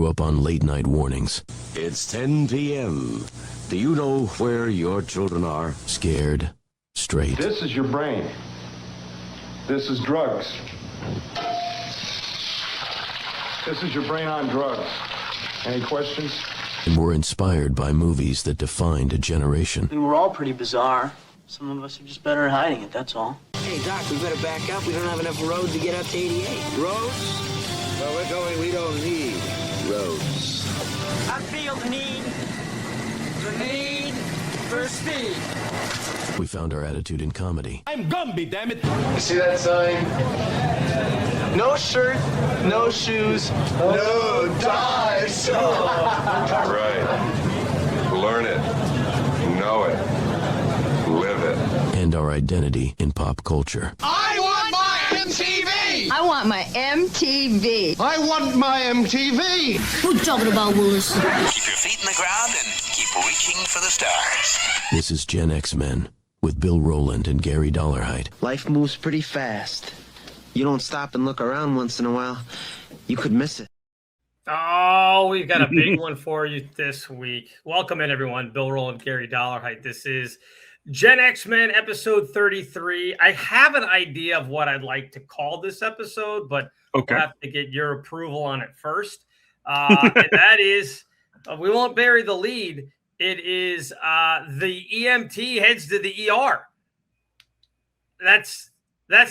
grew up on late-night warnings. It's 10 p.m. Do you know where your children are? Scared, straight. This is your brain. This is drugs. This is your brain on drugs. Any questions? And were inspired by movies that defined a generation. I mean, we're all pretty bizarre. Some of us are just better at hiding it, that's all. Hey, Doc, we better back up. We don't have enough road to get up to 88. Roads? Where we're going, we don't need roads. I feel the need for speed. We found our attitude in comedy. I'm Gumby, damn it! You see that sign? No shirt, no shoes, no dice. Right. Learn it. Know it. Live it. And our identity in pop culture. I want my MTV! I want my MTV. I want my MTV! What you talking about, Willis? Keep your feet in the ground and keep reaching for the stars. This is Gen X Men with Bill Rowland and Gary Dollarhide. Life moves pretty fast. You don't stop and look around once in a while, you could miss it. Oh, we've got a big one for you this week. Welcome in, everyone. Bill Rowland, Gary Dollarhide. This is Gen X Men episode 33. I have an idea of what I'd like to call this episode, but we'll have to get your approval on it first. And that is, we won't bury the lead. It is the EMT heads to the ER. That's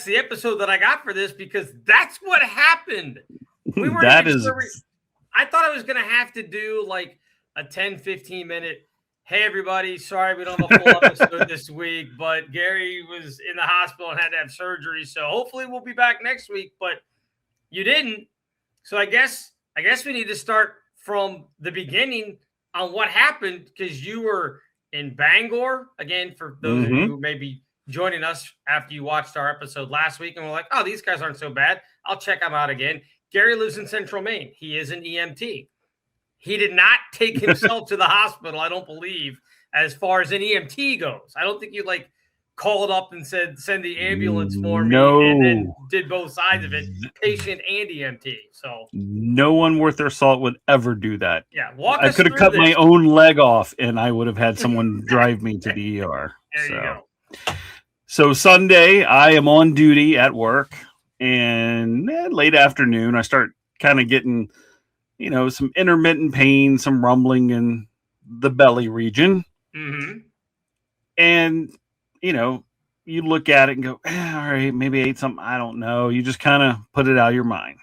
the episode that I got for this because that's what happened. We were I thought I was going to have to do like a 10, 15 minute. Hey, everybody. Sorry, we don't have a full episode this week, but Gary was in the hospital and had to have surgery. So hopefully we'll be back next week, but you didn't. So I guess we need to start from the beginning on what happened because you were in Bangor. Again, for those of you who may be joining us after you watched our episode last week and we're like, oh, these guys aren't so bad. I'll check them out again. Gary lives in Central Maine. He is an EMT. He did not take himself to the hospital, I don't believe, as far as an EMT goes. I don't think you called up and said, send the ambulance for me and then did both sides of it, patient and EMT. So no one worth their salt would ever do that. Yeah. I could have cut my own leg off and I would have had someone drive me to the ER. There you go. So Sunday, I am on duty at work, and late afternoon, I start kind of getting, some intermittent pain, some rumbling in the belly region. Mm-hmm. And, you look at it and go, all right, maybe I ate something. I don't know. You just kind of put it out of your mind.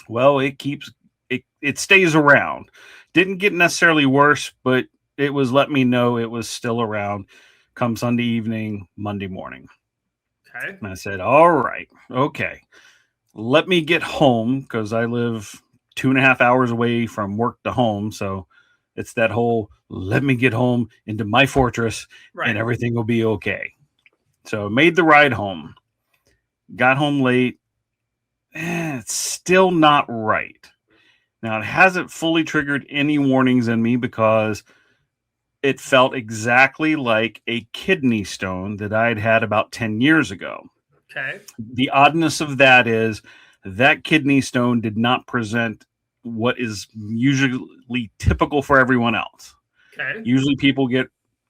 Well, it stays around. Didn't get necessarily worse, but it was letting me know it was still around. Come Sunday evening, Monday morning. Okay. And I said, all right, okay. Let me get home because I live 2.5 hours away from work to home. So it's that whole let me get home into my fortress and everything will be okay. So made the ride home. Got home late. It's still not right. Now, it hasn't fully triggered any warnings in me because it felt exactly like a kidney stone that I'd had about 10 years ago. Okay. The oddness of that is that kidney stone did not present what is usually typical for everyone else. Okay. Usually people get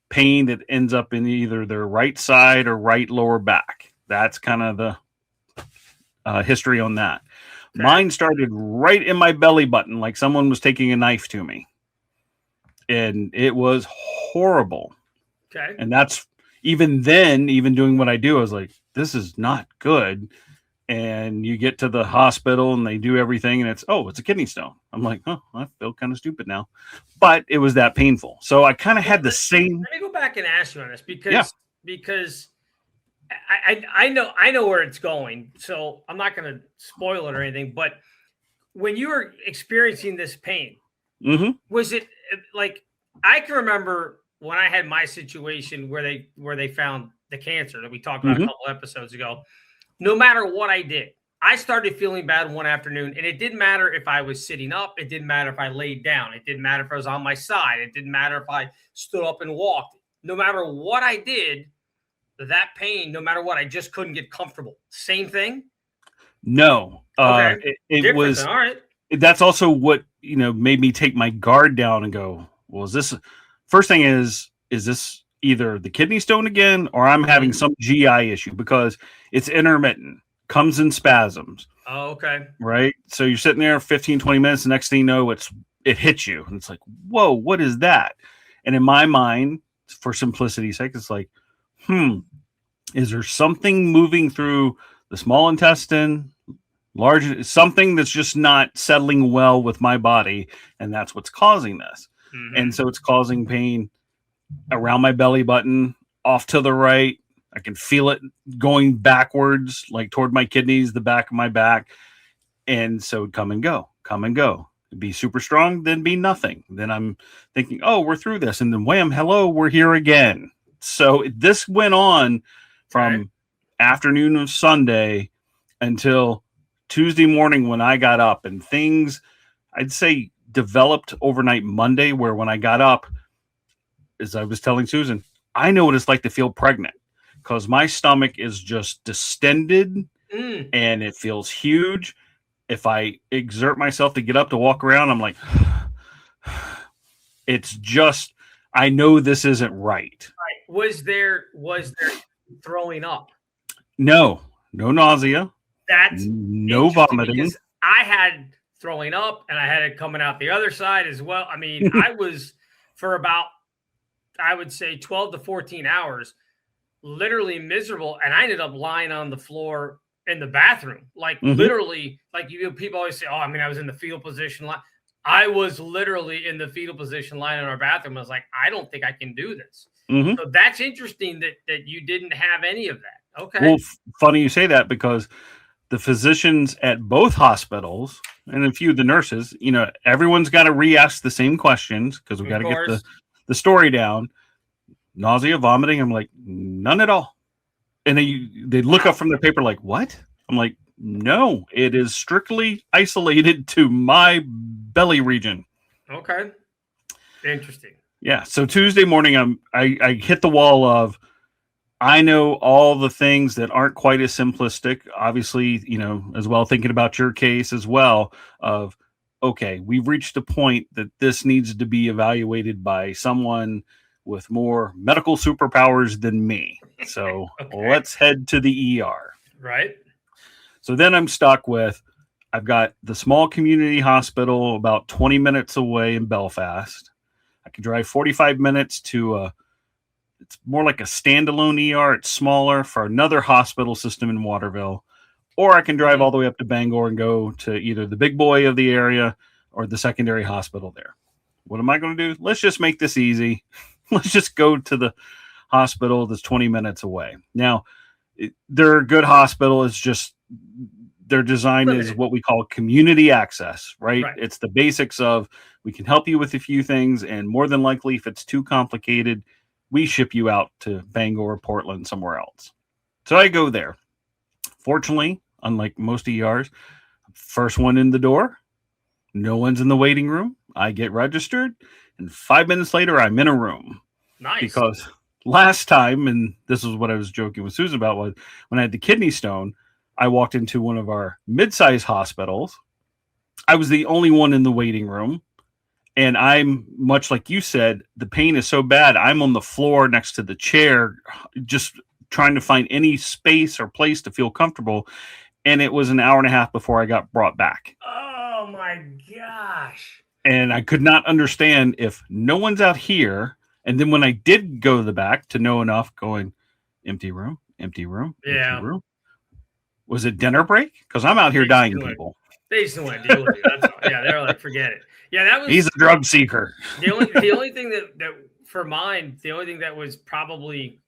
pain that ends up in either their right side or right lower back. That's kind of the history on that. Okay. Mine started right in my belly button, like someone was taking a knife to me. And it was horrible. Okay. And that's even then, even doing what I do, I was like, this is not good. And you get to the hospital and they do everything and it's a kidney stone. I'm like, oh, I feel kind of stupid now. But it was that painful. So I kind of had the same. Let me go back and ask you on this because I know where it's going. So I'm not going to spoil it or anything. But when you were experiencing this pain, was it like I can remember when I had my situation where they found the cancer that we talked about a couple episodes ago? No matter what I did, I started feeling bad one afternoon, and it didn't matter if I was sitting up. It didn't matter if I laid down. It didn't matter if I was on my side. It didn't matter if I stood up and walked. No matter what I did, that pain, no matter what, I just couldn't get comfortable. Same thing? No. Okay. It was. All right. That's also what made me take my guard down and go, well, first thing is this either the kidney stone again, or I'm having some GI issue, because it's intermittent, comes in spasms. Oh, okay. Right. So you're sitting there 15, 20 minutes. The next thing you know, it hits you. And it's like, whoa, what is that? And in my mind, for simplicity's sake, it's like, is there something moving through the small intestine, something that's just not settling well with my body? And that's what's causing this. And so it's causing pain around my belly button, off to the right. I can feel it going backwards, like toward my kidneys, the back of my back. And so come and go. Be super strong, then be nothing. Then I'm thinking, oh, we're through this. And then wham, hello, we're here again. So this went on from afternoon of Sunday until Tuesday morning when I got up, and things, I'd say, developed overnight Monday, where when I got up, as I was telling Susan, I know what it's like to feel pregnant, because my stomach is just distended and it feels huge. If I exert myself to get up to walk around, I'm like, it's just, I know this isn't right. Was there throwing up? No nausea. That's no vomiting. Because I had throwing up and I had it coming out the other side as well. I mean, I was for about, I would say 12 to 14 hours, literally miserable. And I ended up lying on the floor in the bathroom, like literally, like people always say, oh, I mean, I was in the fetal position. I was literally in the fetal position lying in our bathroom. I was like, I don't think I can do this. So that's interesting that you didn't have any of that. Okay. Well, funny you say that, because the physicians at both hospitals and a few of the nurses, everyone's got to re-ask the same questions, because we got to get the story down. Nausea, vomiting. I'm like, none at all. And they look up from their paper like, what? I'm like, no, it is strictly isolated to my belly region. Okay. Interesting. Yeah. So Tuesday morning, I hit the wall of, I know all the things that aren't quite as simplistic, obviously, as well, thinking about your case as well, of, okay, we've reached a point that this needs to be evaluated by someone with more medical superpowers than me. So let's head to the ER. Right. So then I'm stuck with, I've got the small community hospital about 20 minutes away in Belfast. I can drive 45 minutes to it's more like a standalone ER. It's smaller, for another hospital system in Waterville. Or I can drive all the way up to Bangor and go to either the big boy of the area or the secondary hospital there. What am I going to do? Let's just make this easy. Let's just go to the hospital that's 20 minutes away. Now, they're a good hospital. It's just their design is what we call community access, right? It's the basics of, we can help you with a few things, and more than likely, if it's too complicated, we ship you out to Bangor, Portland, somewhere else. So I go there. Fortunately, unlike most ERs, first one in the door, no one's in the waiting room. I get registered, and 5 minutes later, I'm in a room. Nice. Because last time, and this is what I was joking with Susan about, was when I had the kidney stone, I walked into one of our mid-sized hospitals. I was the only one in the waiting room. And I'm, much like you said, the pain is so bad, I'm on the floor next to the chair, just trying to find any space or place to feel comfortable. And it was an hour and a half before I got brought back. Oh my gosh. And I could not understand, if no one's out here. And then when I did go to the back to know enough, going, empty room, empty room, empty room. Was it dinner break? Because I'm out here dying people. They just want to deal with you. That's all. Yeah, they're like, forget it. Yeah, that was. He's a drug seeker. The only thing that for mine, the only thing that was probably,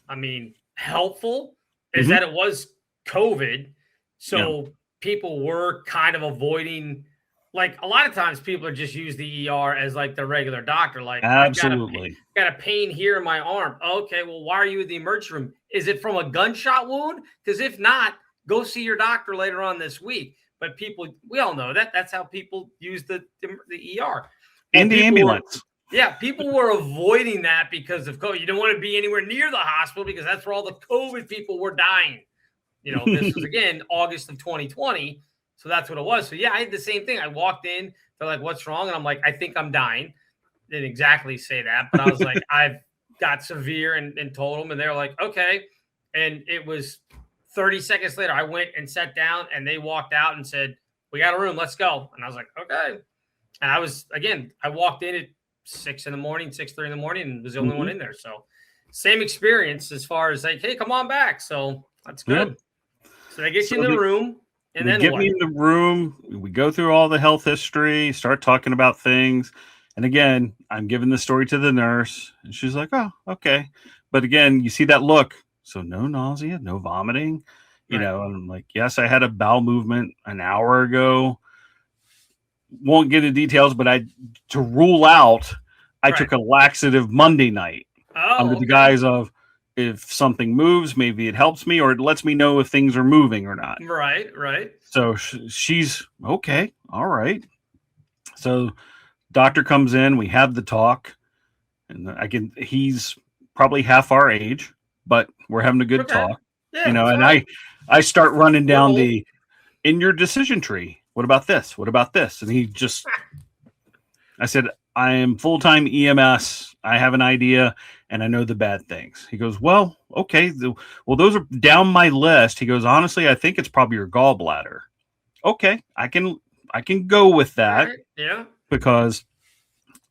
I mean, helpful is that it was COVID, so people were kind of avoiding. Like, a lot of times people are just use the ER as like the regular doctor. Like, absolutely, got a pain here in my arm. Okay, well, why are you in the emergency room? Is it from a gunshot wound? Because if not, go see your doctor later on this week. But people, we all know that that's how people use the ER and the ambulance. People were avoiding that because of COVID. You don't want to be anywhere near the hospital because that's where all the COVID people were dying. This was again August of 2020. So that's what it was. So yeah, I had the same thing. I walked in, They're like, what's wrong? And I'm like, I think I'm dying. Didn't exactly say that, but I was like, I've got severe and told them. And they're like, okay. And it was 30 seconds later, I went and sat down and they walked out and said, we got a room, let's go. And I was like, okay. And I walked in at 6:30 in the morning and was the only one in there. So same experience as far as like, hey, come on back. So that's good. So they get you in the room. And then get me in the room. We go through all the health history, start talking about things. And again, I'm giving the story to the nurse. And she's like, oh, okay. But again, you see that look. So no nausea, no vomiting. You know, and I'm like, yes, I had a bowel movement an hour ago. Won't get into details, but to rule out, I took a laxative Monday night under the guise of if something moves, maybe it helps me or it lets me know if things are moving or not. Right. So she's okay. All right. So doctor comes in, we have the talk, and he's probably half our age, but we're having a good talk. Yeah, and I start running down in your decision tree. What about this? What about this? And I said, I am full-time EMS. I have an idea and I know the bad things. He goes, well, okay. Well, those are down my list. He goes, honestly, I think it's probably your gallbladder. Okay. I can go with that. Right. Yeah. Because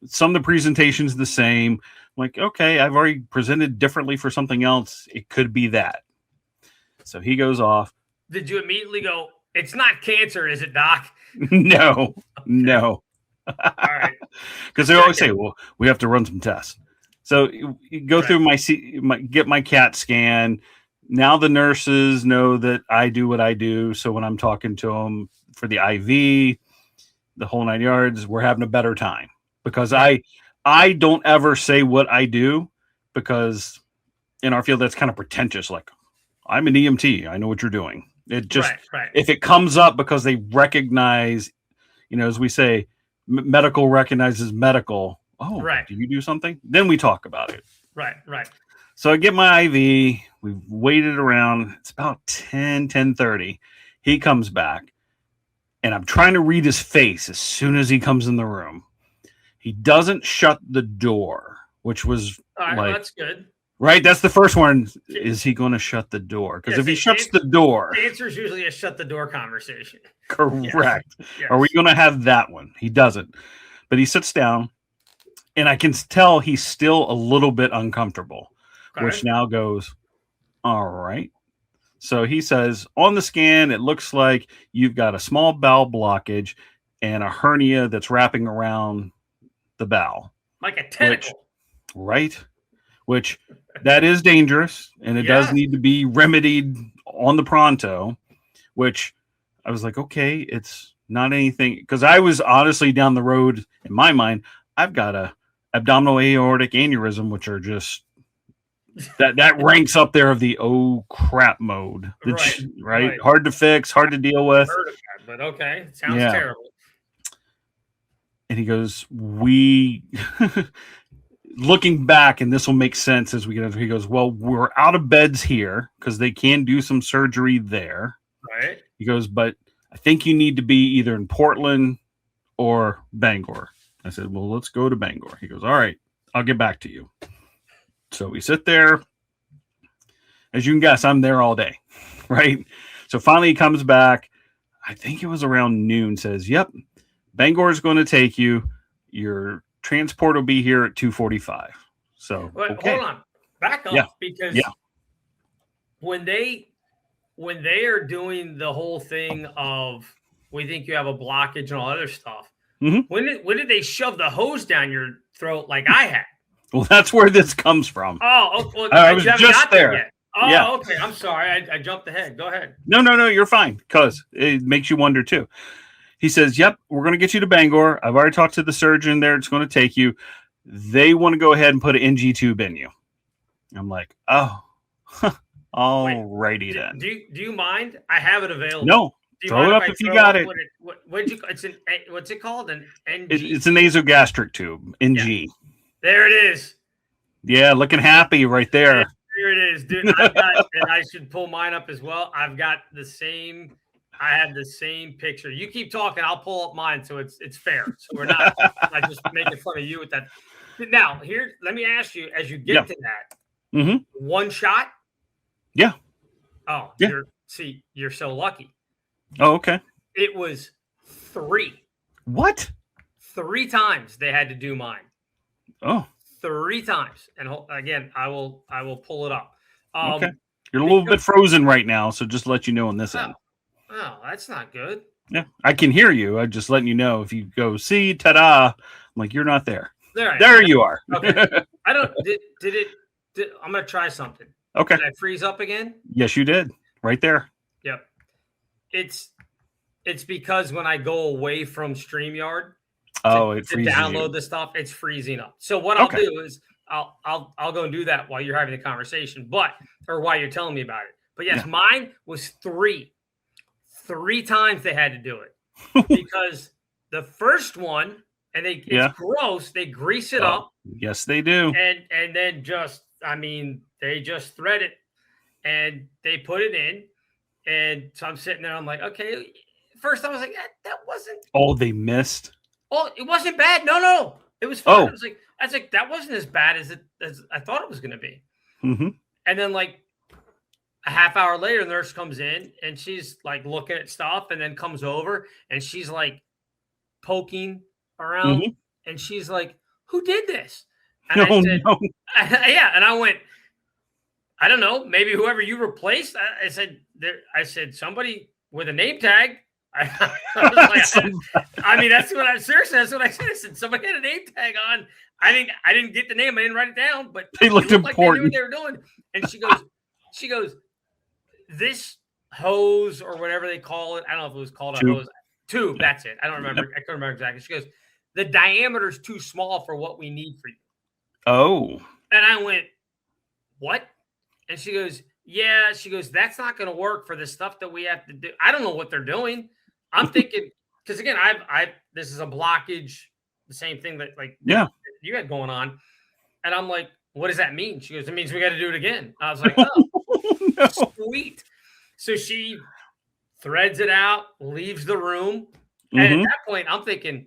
some of the presentation's the same. I'm like, okay, I've already presented differently for something else. It could be that. So he goes off. Did you immediately go, it's not cancer, is it, Doc? No. All right. Because they always say, well, we have to run some tests. So you go through get my CAT scan. Now the nurses know that I do what I do. So when I'm talking to them for the IV, the whole 9 yards, we're having a better time. Because I don't ever say what I do, because in our field, that's kind of pretentious. Like, I'm an EMT. I know what you're doing. It just, if it comes up because they recognize, as we say, medical recognizes medical. Oh, do you do something? Then we talk about it. Right. So I get my IV. We've waited around. It's about 10:30. He comes back and I'm trying to read his face as soon as he comes in the room. He doesn't shut the door, which was that's good. Right? That's the first one. Is he going to shut the door? Because if he shuts the door... The answer is usually a shut the door conversation. Correct. Yes. Are we going to have that one? He doesn't. But he sits down, and I can tell he's still a little bit uncomfortable, which now goes, all right. So he says, on the scan, it looks like you've got a small bowel blockage and a hernia that's wrapping around the bowel. Like a tentacle. Which that is dangerous, and it does need to be remedied on the pronto, which I was like, okay, it's not anything. Because I was honestly down the road, in my mind, I've got a abdominal aortic aneurysm, which are just, that ranks up there of the oh crap mode. Right? Hard to fix, hard to deal with. But okay, sounds terrible. And he goes, looking back, and this will make sense as we get into, he goes, well, we're out of beds here because they can do some surgery there. Right. He goes, but I think you need to be either in Portland or Bangor. I said, well, let's go to Bangor. He goes, all right, I'll get back to you. So we sit there. As you can guess, I'm there all day. Right. So finally he comes back. I think it was around noon, says, yep, Bangor is going to take you. Your transport will be here at 2:45. So hold on, back up, because when they are doing the whole thing of we think you have a blockage and all other stuff, when did they shove the hose down your throat like I had? Well, that's where this comes from. Oh, well, I was just there. Yet. Oh, okay. I'm sorry, I jumped ahead. Go ahead. No, you're fine, because it makes you wonder too. He says, yep, we're going to get you to Bangor. I've already talked to the surgeon there. It's going to take you. They want to go ahead and put an NG tube in you. I'm like, oh, all righty then. Do you mind? I have it available. No, throw it up if you got it. What's it called? An NG? It's a nasogastric tube, NG. Yeah. There it is. Yeah, looking happy right there. Here it is, dude. And I should pull mine up as well. I've got the same I have the same picture. You keep talking, I'll pull up mine, so it's fair. So we're not just making fun of you with that. Now, here, let me ask you, as you get to that, one shot? Yeah. Oh, yeah. You're so lucky. Oh, okay. It was 3. What? 3 times they had to do mine. Oh. 3 times. And again, I will pull it up. Okay. You're a little bit frozen right now, so just to let you know on this end. Oh, that's not good. Yeah, I can hear you. I'm just letting you know if you go, see, ta-da, I'm like, you're not there. There you are. Okay. I don't, I'm going to try something. Okay. Did I freeze up again? Yes, you did. Right there. Yep. It's because when I go away from StreamYard it to freezes download the stuff, it's freezing up. So what I'll do is I'll go and do that while you're having the conversation, or while you're telling me about it. But yes, mine was 3 times they had to do it because the first one, and it's gross. They grease it up. Yes, they do. And then they just thread it and they put it in. And so I'm sitting there. I'm like, okay. First, I was like, that wasn't. Oh, they missed. Oh, it wasn't bad. No, it was fine. I was like, that wasn't as bad as I thought it was going to be. Mm-hmm. And then like a half hour later, the nurse comes in and she's like looking at stuff, and then comes over and she's like poking around, and she's like, "Who did this?" And I said, no. Yeah, and I went, I don't know, maybe whoever you replaced. I said somebody with a name tag. I mean, that's what I said. I said somebody had a name tag on. I didn't get the name. I didn't write it down, but they looked important. Like they knew what they were doing. And she goes, this hose or whatever they call it. I don't know if it was called a hose. Tube. That's it. I don't remember. I couldn't remember exactly. She goes, the diameter is too small for what we need for you. Oh. And I went, what? And she goes, yeah. She goes, that's not going to work for the stuff that we have to do. I don't know what they're doing. I'm thinking, because again, this is a blockage, the same thing that you had going on. And I'm like, what does that mean? She goes, it means we got to do it again. I was like, oh, no. Sweet. So she threads it out, leaves the room. And at that point, I'm thinking,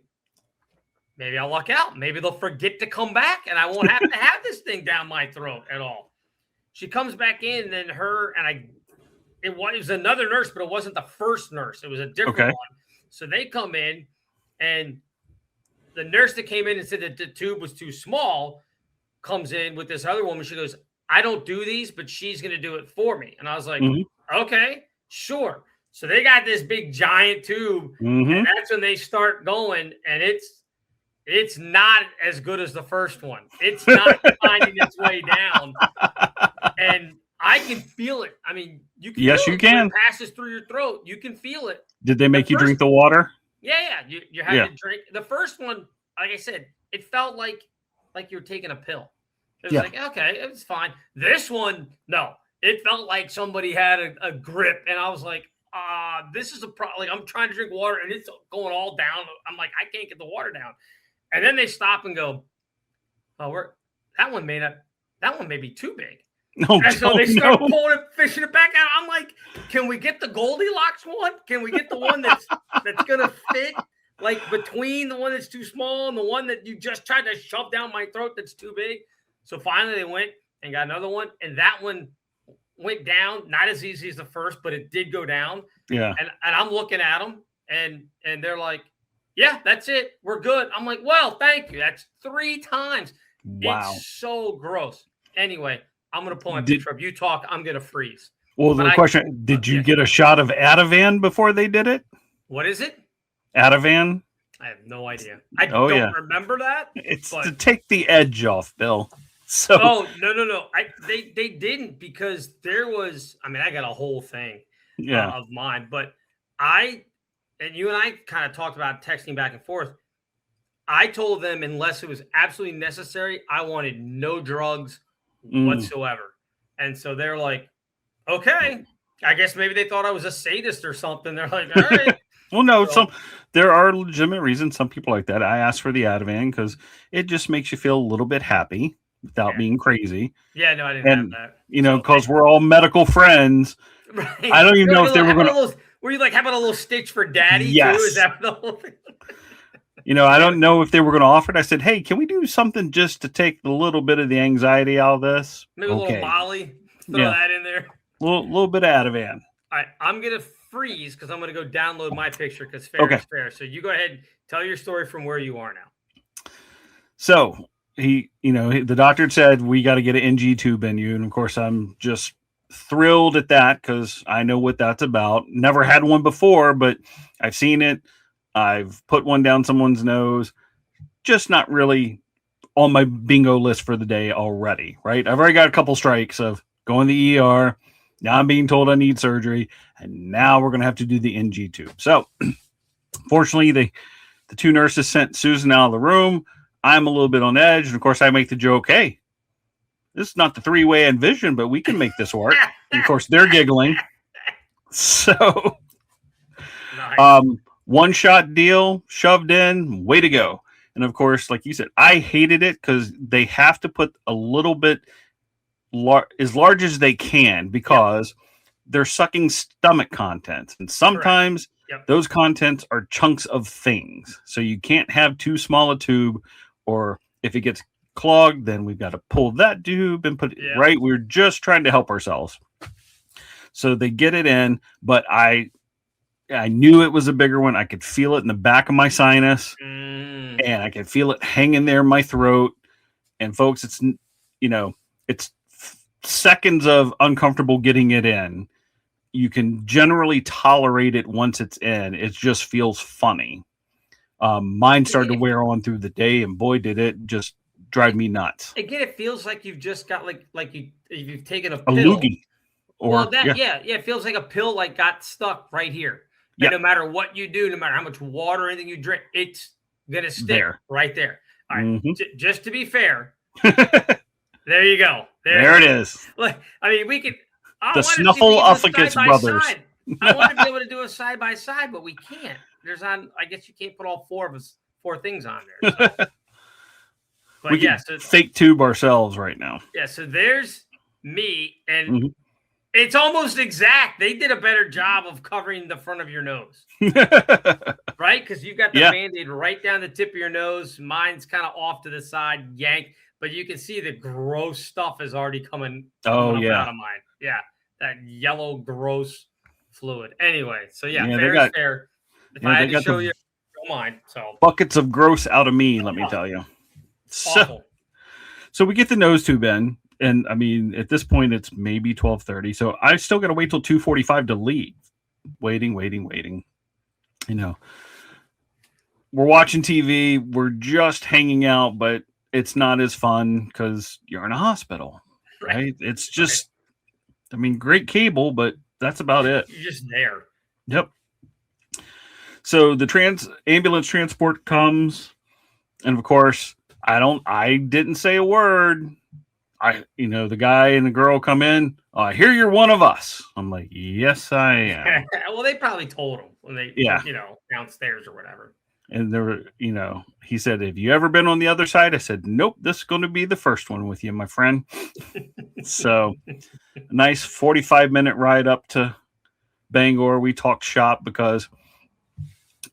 maybe I'll luck out. Maybe they'll forget to come back and I won't have to have this thing down my throat at all. She comes back in, and then it was another nurse, but it wasn't the first nurse. It was a different one. So they come in, and the nurse that came in and said that the tube was too small comes in with this other woman. She goes, I don't do these, but she's going to do it for me. And I was like, okay, sure. So they got this big giant tube, and that's when they start going, and it's not as good as the first one. It's not finding its way down. And I can feel it. I mean, you can. Yes, you can. It passes through your throat. You can feel it. Did they make you drink the water? Yeah. You had to drink. The first one, like I said, it felt like you were taking a pill. It was like, okay, it was fine. This one, no. It felt like somebody had a grip, and I was like, this is a problem. Like, I'm trying to drink water, and it's going all down. I'm like, I can't get the water down. And then they stop and go, oh, that one may be too big. And so they start pulling it, fishing it back out. I'm like, can we get the Goldilocks one? Can we get the one that's gonna fit like between the one that's too small and the one that you just tried to shove down my throat that's too big? So finally they went and got another one, and that one went down, not as easy as the first, but it did go down. Yeah. And I'm looking at them, and they're like, yeah, that's it. We're good. I'm like, well, thank you. That's 3 times. Wow. It's so gross. Anyway, I'm going to pull my picture up. You talk. I'm going to freeze. Well, the question, did you get a shot of Ativan before they did it? What is it? Ativan? I have no idea. I don't remember that. It's to take the edge off, Bill. So. Oh, no. They didn't, because there was, I got a whole thing of mine, but and you and I kind of talked about texting back and forth. I told them, unless it was absolutely necessary, I wanted no drugs whatsoever. And so they're like, okay, I guess maybe they thought I was a sadist or something. They're like, all right. Well, no, there are legitimate reasons. Some people like that. I asked for the Ativan because it just makes you feel a little bit happy without being crazy. Yeah, no, I didn't have that. You know, because we're all medical friends. Right. I don't even know if they were going to. Were you like having a little stitch for daddy Yes. too? Is that the whole thing? I don't know if they were going to offer it. I said, hey, can we do something just to take a little bit of the anxiety out of this? Maybe a little Molly. Throw that in there. A little bit of Ativan. All right, I'm going to freeze because I'm going to go download my picture because fair is fair. So you go ahead and tell your story from where you are now. So the doctor said, we got to get an NG tube in you. And of course, I'm just thrilled at that because I know what that's about. Never had one before, but I've seen it. I've put one down someone's nose, just not really on my bingo list for the day already, right? I've already got a couple strikes of going to the ER. Now I'm being told I need surgery, and now we're going to have to do the NG tube. So fortunately, the two nurses sent Susan out of the room. I'm a little bit on edge. And of course, I make the joke, hey, this is not the three-way I envisioned, but we can make this work. And of course, they're giggling. So nice. One-shot deal, shoved in, way to go. And of course, like you said, I hated it because they have to put a little bit as large as they can because they're sucking stomach contents. And sometimes those contents are chunks of things. So you can't have too small a tube, or if it gets clogged, then we've got to pull that tube and put it right. We're just trying to help ourselves. So they get it in, but I knew it was a bigger one. I could feel it in the back of my sinus, and I could feel it hanging there in my throat. And folks, it's seconds of uncomfortable getting it in. You can generally tolerate it once it's in. It just feels funny. Mine started to wear on through the day, and boy, did it just drive me nuts. Again, it feels like you've just got you've taken a A pill. loogie. It feels like a pill got stuck right here. And no matter what you do, no matter how much water or anything you drink, it's gonna stick right there. All right. Just to be fair, there you go. There it is. Like, I mean, we could. The Snuffleupagus brothers. I want to be able to do a side by side, but we can't. I guess you can't put all four things on there. So. But we can fake tube ourselves right now. Yeah. So there's me, and it's almost exact. They did a better job of covering the front of your nose, right? Because you got the Band-Aid right down the tip of your nose. Mine's kind of off to the side, yanked, but you can see the gross stuff is already coming out of mine. Yeah, that yellow gross fluid. Anyway, so fair. If I had to show you, don't mind. So buckets of gross out of me, let me tell you. So we get the nose tube in. And I mean, at this point, it's maybe 12:30. So I still got to wait till 2:45 to leave. Waiting. We're watching TV. We're just hanging out, but it's not as fun because you're in a hospital, right? It's just, I mean, great cable, but that's about it. You're just there. Yep. So the ambulance transport comes, and of course, I didn't say a word. The guy and the girl come in. I hear you're one of us. I'm like, yes, I am. Well, they probably told him when they, downstairs or whatever. And there were, he said, have you ever been on the other side? I said, nope, this is going to be the first one with you, my friend. So a nice 45-minute ride up to Bangor. We talked shop because,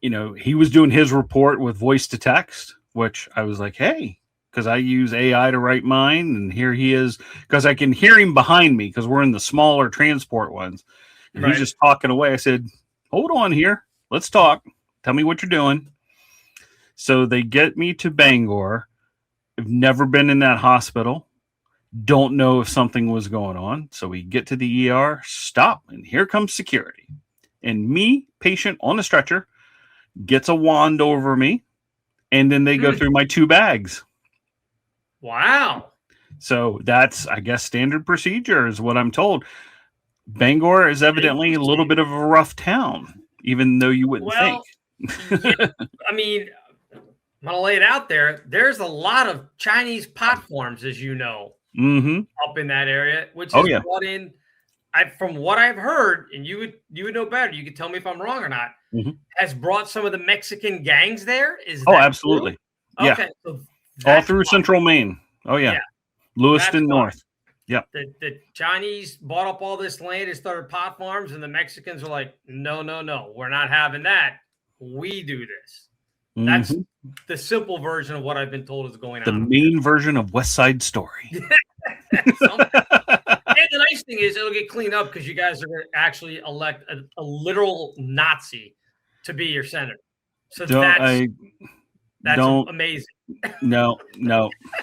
he was doing his report with voice to text, which I was like, hey, because I use AI to write mine, and here he is, because I can hear him behind me because we're in the smaller transport ones. And he's just talking away. I said, hold on here. Let's talk. Tell me what you're doing. So they get me to Bangor. I've never been in that hospital. Don't know if something was going on. So we get to the ER, stop, and here comes security. And me, patient on a stretcher, gets a wand over me, and then they go through my two bags. Wow. So that's, I guess, standard procedure is what I'm told. Bangor is evidently a little bit of a rough town, even though you wouldn't think. I mean, I'm going to lay it out there. There's a lot of Chinese platforms, as you know, up in that area, which is brought in, from what I've heard, and you would know better. You could tell me if I'm wrong or not. Has brought some of the Mexican gangs there. Is that absolutely? True? Yeah. Okay, so all through central Maine. Oh yeah. Lewiston North. Yep. The Chinese bought up all this land and started pot farms, and the Mexicans are like, no, we're not having that. We do this. That's the simple version of what I've been told is going on. The main version of West Side Story. And the nice thing is it'll get cleaned up because you guys are going to actually elect a literal Nazi to be your senator. So that's amazing. No,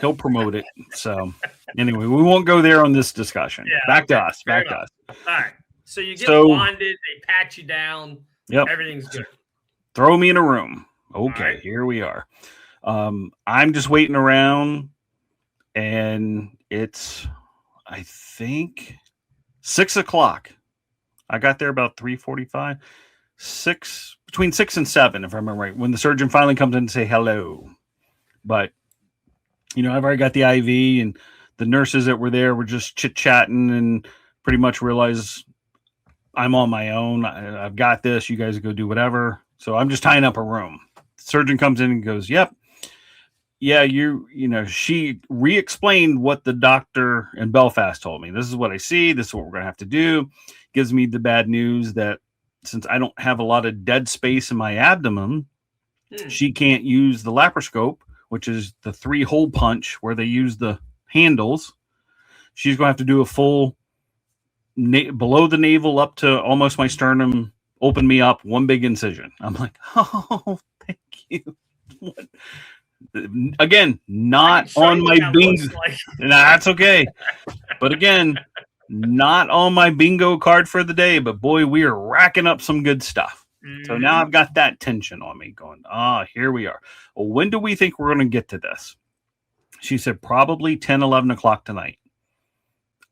he'll promote it. So anyway, we won't go there on this discussion. Yeah, back to us. All right. So you get bonded, they pat you down. Yep. Everything's good. Throw me in a room. Okay, right. Here we are. I'm just waiting around, and it's, I think, 6 o'clock. I got there about 3:45. Between 6 and 7, if I remember right, when the surgeon finally comes in and say hello. But, I've already got the IV, and the nurses that were there were just chit-chatting and pretty much realized I'm on my own. I've got this. You guys go do whatever. So I'm just tying up a room. The surgeon comes in and goes, yep. Yeah, she re-explained what the doctor in Belfast told me. This is what I see. This is what we're going to have to do. Gives me the bad news that since I don't have a lot of dead space in my abdomen, she can't use the laparoscope, which is the 3-hole punch where they use the handles. She's going to have to do a full below the navel up to almost my sternum, open me up, one big incision. I'm like, oh, thank you. What? Again, not on my bingo. Like. That's okay. But again, not on my bingo card for the day. But boy, we are racking up some good stuff. So now I've got that tension on me going, here we are. Well, when do we think we're going to get to this? She said, probably 10, 11 o'clock tonight.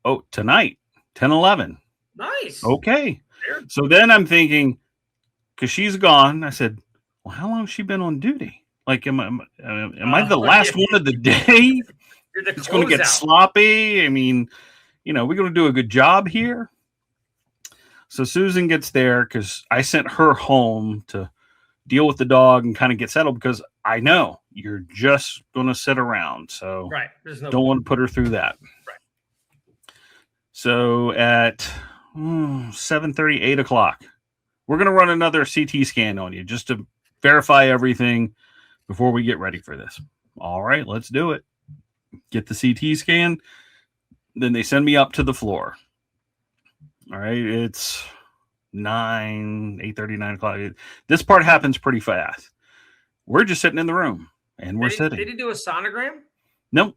Oh, tonight, 10, 11. Nice. Okay. So then I'm thinking, because she's gone, I said, well, how long has she been on duty? Like, am I the last one of the day? It's going to get sloppy. I mean, we're going to do a good job here. So Susan gets there because I sent her home to deal with the dog and kind of get settled because I know you're just going to sit around. So right. Don't want to put her through that. Right. So at 7:30, 8 o'clock, we're going to run another CT scan on you just to verify everything before we get ready for this. All right, let's do it. Get the CT scan. Then they send me up to the floor. All right, it's 8:30, 9 o'clock. This part happens pretty fast. We're just sitting in the room, and we're sitting. Did he do a sonogram? Nope.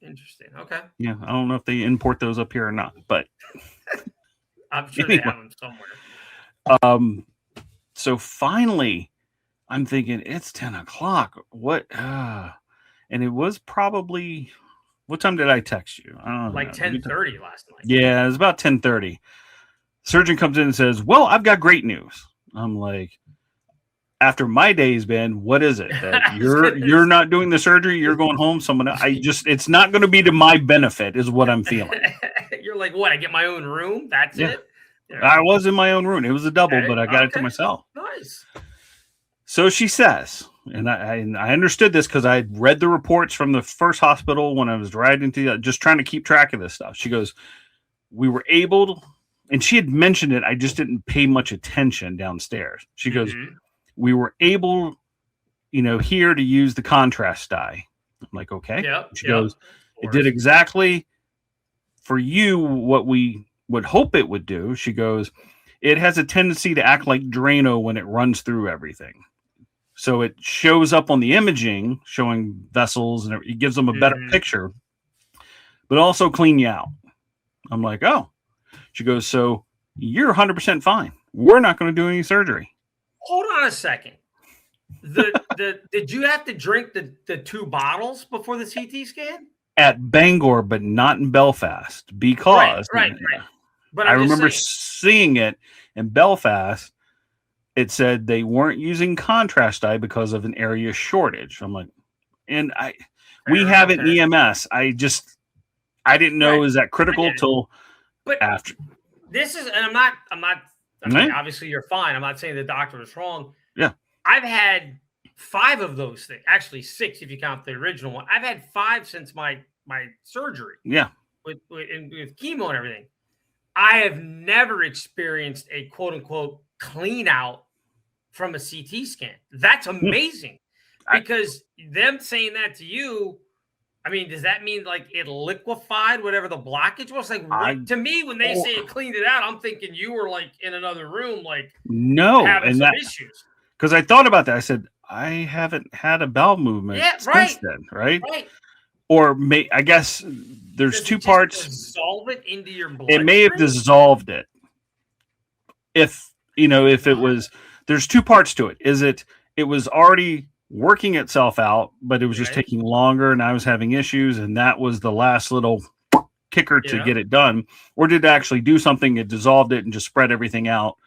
Interesting. Okay. Yeah, I don't know if they import those up here or not, but I'm sure they have them somewhere. So finally, I'm thinking it's 10 o'clock. What? And it was probably. What time did I text you? I don't know. Like 10:30 last night. Yeah, it was about 10:30. Surgeon comes in and says, well, I've got great news. I'm like, after my day's been, what is it? That you're not doing the surgery, you're going home, someone else. It's not going to be to my benefit, is what I'm feeling. You're like, what? I get my own room? That's it? Yeah. I was in my own room. It was a double, but I got it to myself. Nice. So she says, and I understood this because I read the reports from the first hospital when I was riding to just trying to keep track of this stuff. She goes, we were able, and she had mentioned it, I just didn't pay much attention downstairs. She goes, we were able, here to use the contrast dye. I'm like, okay. She goes, it did exactly for you what we would hope it would do. She goes, it has a tendency to act like Drano when it runs through everything. So it shows up on the imaging, showing vessels, and it gives them a better picture, but also clean you out. I'm like, oh. She goes, so you're 100% fine. We're not going to do any surgery. Hold on a second. Did you have to drink the 2 bottles before the CT scan? At Bangor, but not in Belfast, because right. But I remember seeing it in Belfast. It said they weren't using contrast dye because of an area shortage. I'm like, and we have an EMS. I didn't know is that critical till after. This is, and I mean, obviously you're fine. I'm not saying the doctor was wrong. Yeah. I've had 5 of those things. Actually 6 if you count the original one. I've had 5 since my surgery. Yeah. with chemo and everything. I have never experienced a quote unquote clean out from a CT scan. That's amazing because them saying that to you, I mean, does that mean like it liquefied whatever the blockage was? Like to me, when they say it cleaned it out, I'm thinking you were like in another room, like having some issues. Because I thought about that. I said, I haven't had a bowel movement since then, right? Or I guess there's two parts. Dissolve it into your blood. It may have dissolved it. If it was, there's two parts to it. It was already working itself out, but it was just taking longer, and I was having issues, and that was the last little kicker to get it done. Or did it actually do something? It dissolved it and just spread everything out.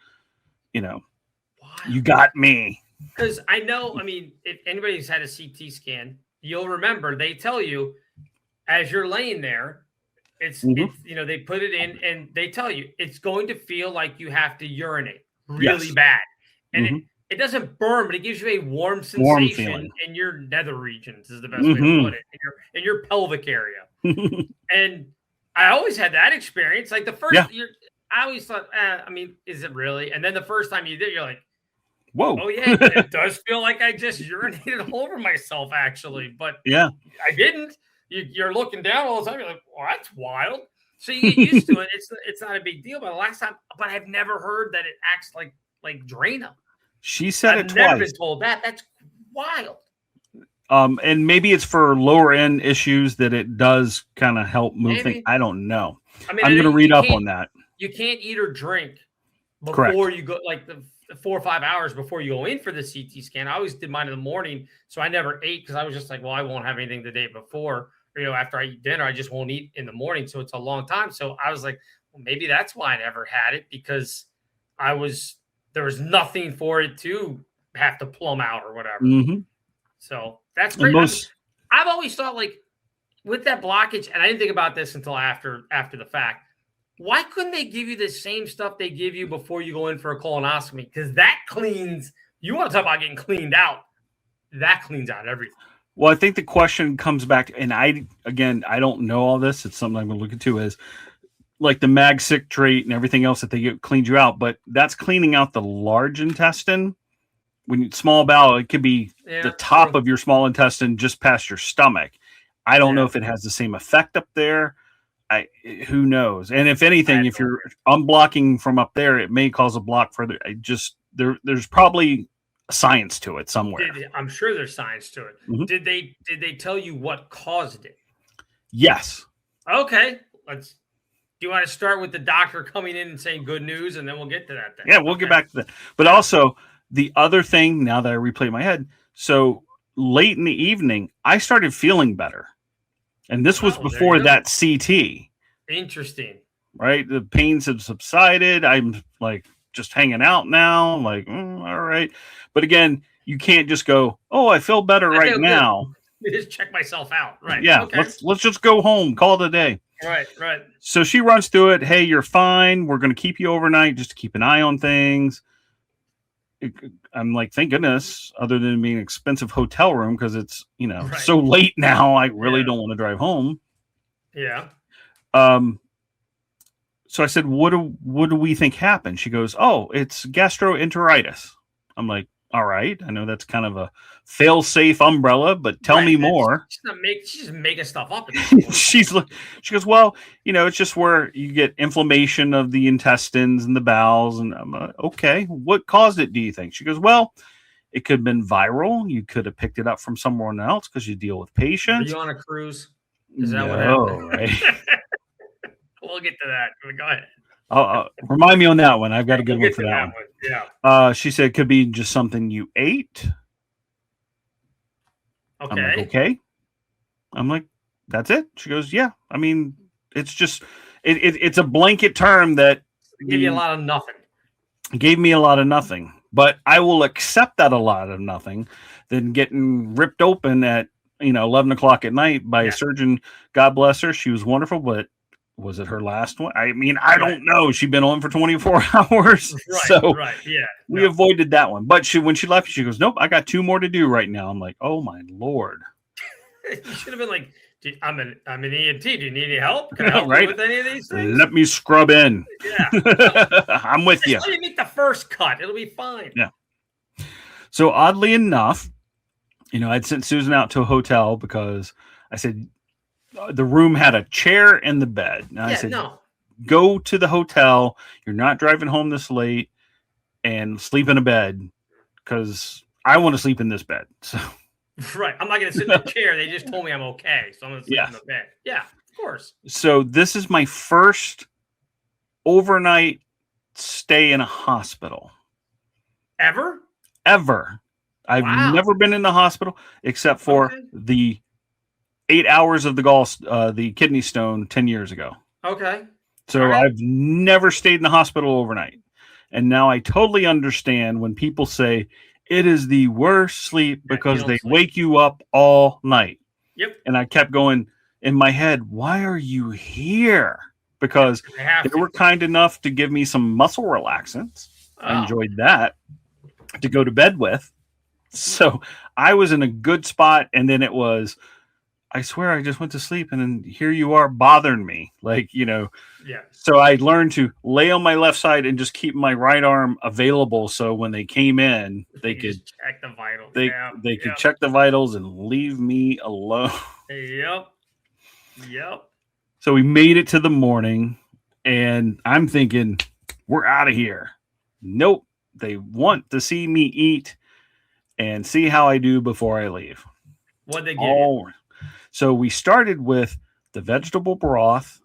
You got me. Because I know, I mean, if anybody's had a CT scan, you'll remember they tell you as you're laying there, it's they put it in and they tell you it's going to feel like you have to urinate really bad. And it doesn't burn, but it gives you a warm sensation in your nether regions is the best way to put it, in your pelvic area. And I always had that experience. Like the first year, I always thought, I mean, is it really? And then the first time you did, you're like, whoa. Oh, yeah, it does feel like I just urinated all over myself, actually. But I didn't. You're looking down all the time. You're like, well, that's wild. So you get used to it. It's not a big deal. But I've never heard that it acts like Drano. She said it twice. I've never been told that. That's wild. And maybe it's for lower end issues that it does kind of help move things. I don't know. I mean, I'm going to read up on that. You can't eat or drink before you go, like the 4 or 5 hours before you go in for the CT scan. I always did mine in the morning, so I never ate because I was just like, well, I won't have anything the day before. Or, after I eat dinner, I just won't eat in the morning, so it's a long time. So I was like, well, maybe that's why I never had it because there was nothing for it to have to plumb out or whatever. So that's great. I've always thought like with that blockage, and I didn't think about this until after the fact. Why couldn't they give you the same stuff they give you before you go in for a colonoscopy? Because that cleans. You want to talk about getting cleaned out? That cleans out everything. Well, I think the question comes back, and I don't know all this. It's something I'm going to look into is like the mag citrate and everything else that they get cleaned you out, but that's cleaning out the large intestine. When you small bowel, it could be the top of your small intestine just past your stomach. I don't know if it has the same effect up there. Who knows? And if anything, if you're unblocking from up there, it may cause a block further. There's probably science to it somewhere. I'm sure there's science to it. Did they tell you what caused it? Yes. Okay. Do you want to start with the doctor coming in and saying good news, and then we'll get to that then? Yeah, we'll get back to that. But also the other thing, now that I replay my head, so late in the evening, I started feeling better. And this was before that CT. Interesting. Right? The pains have subsided. I'm like just hanging out now. I'm like, all right. But again, you can't just go, oh, I feel better right now. Just check myself out. Right. Yeah. Okay. Let's just go home. Call it a day. Right. So she runs through it. Hey, you're fine. We're going to keep you overnight just to keep an eye on things. I'm like, thank goodness, other than being an expensive hotel room because it's, so late now. I really don't want to drive home. Yeah. So I said, what do we think happened? She goes, oh, it's gastroenteritis. I'm like, all right. I know that's kind of a fail-safe umbrella, but tell me more. She's just making stuff up. She goes, well, it's just where you get inflammation of the intestines and the bowels. And I'm like, okay, what caused it, do you think? She goes, well, it could have been viral. You could have picked it up from someone else because you deal with patients. Are you on a cruise? Is that what happened? Right. We'll get to that. Go ahead. Remind me on that one. I've got a good one for that one. Yeah. She said it could be just something you ate. Okay. I'm like, okay. I'm like, that's it. She goes, yeah. I mean, it's just it's a blanket term that give you a lot of nothing. Gave me a lot of nothing. But I will accept that a lot of nothing than getting ripped open at 11 o'clock at night by a surgeon. God bless her. She was wonderful, but was it her last one? I mean, I don't know. She'd been on for 24 hours. We avoided that one. But when she left, she goes, nope, I got 2 more to do right now. I'm like, oh my Lord. You should have been like, I'm an EMT. Do you need any help? Can I help Right? you with any of these things? Let me scrub in. Yeah. I'm with you. Let me make the first cut. It'll be fine. Yeah. So oddly enough, I'd sent Susan out to a hotel because I said the room had a chair and the bed. And I said, no. Go to the hotel. You're not driving home this late and sleep in a bed because I want to sleep in this bed. So. Right. I'm not going to sit in the chair. They just told me I'm okay. So I'm going to sleep in the bed. Yeah, of course. So this is my first overnight stay in a hospital. Ever? I've never been in the hospital except for the 8 hours of the kidney stone 10 years ago. Okay. So I've never stayed in the hospital overnight. And now I totally understand when people say it is the worst sleep because they wake you up all night. Yep. And I kept going in my head, why are you here? Because they were kind enough to give me some muscle relaxants. I enjoyed that to go to bed with. So I was in a good spot. And then it was, I swear I just went to sleep and then here you are bothering me. Yeah. So I learned to lay on my left side and just keep my right arm available. So when they came in, they could check the vitals. They could check the vitals and leave me alone. Yep. So we made it to the morning and I'm thinking, we're out of here. Nope. They want to see me eat and see how I do before I leave. What'd they give you? So we started with the vegetable broth,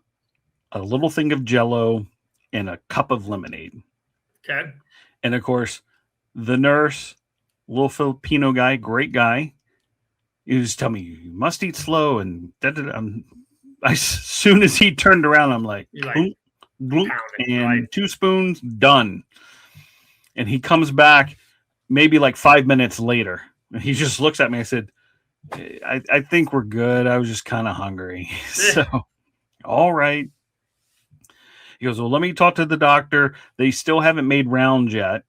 a little thing of Jell-O, and a cup of lemonade. Okay. And of course, the nurse, little Filipino guy, great guy, he was telling me, you must eat slow. And as soon as he turned around, I'm like, blunk, and 2 spoons, done. And he comes back maybe like 5 minutes later. And he just looks at me. I said, I think we're good. I was just kind of hungry. So, all right. He goes, well, let me talk to the doctor. They still haven't made rounds yet.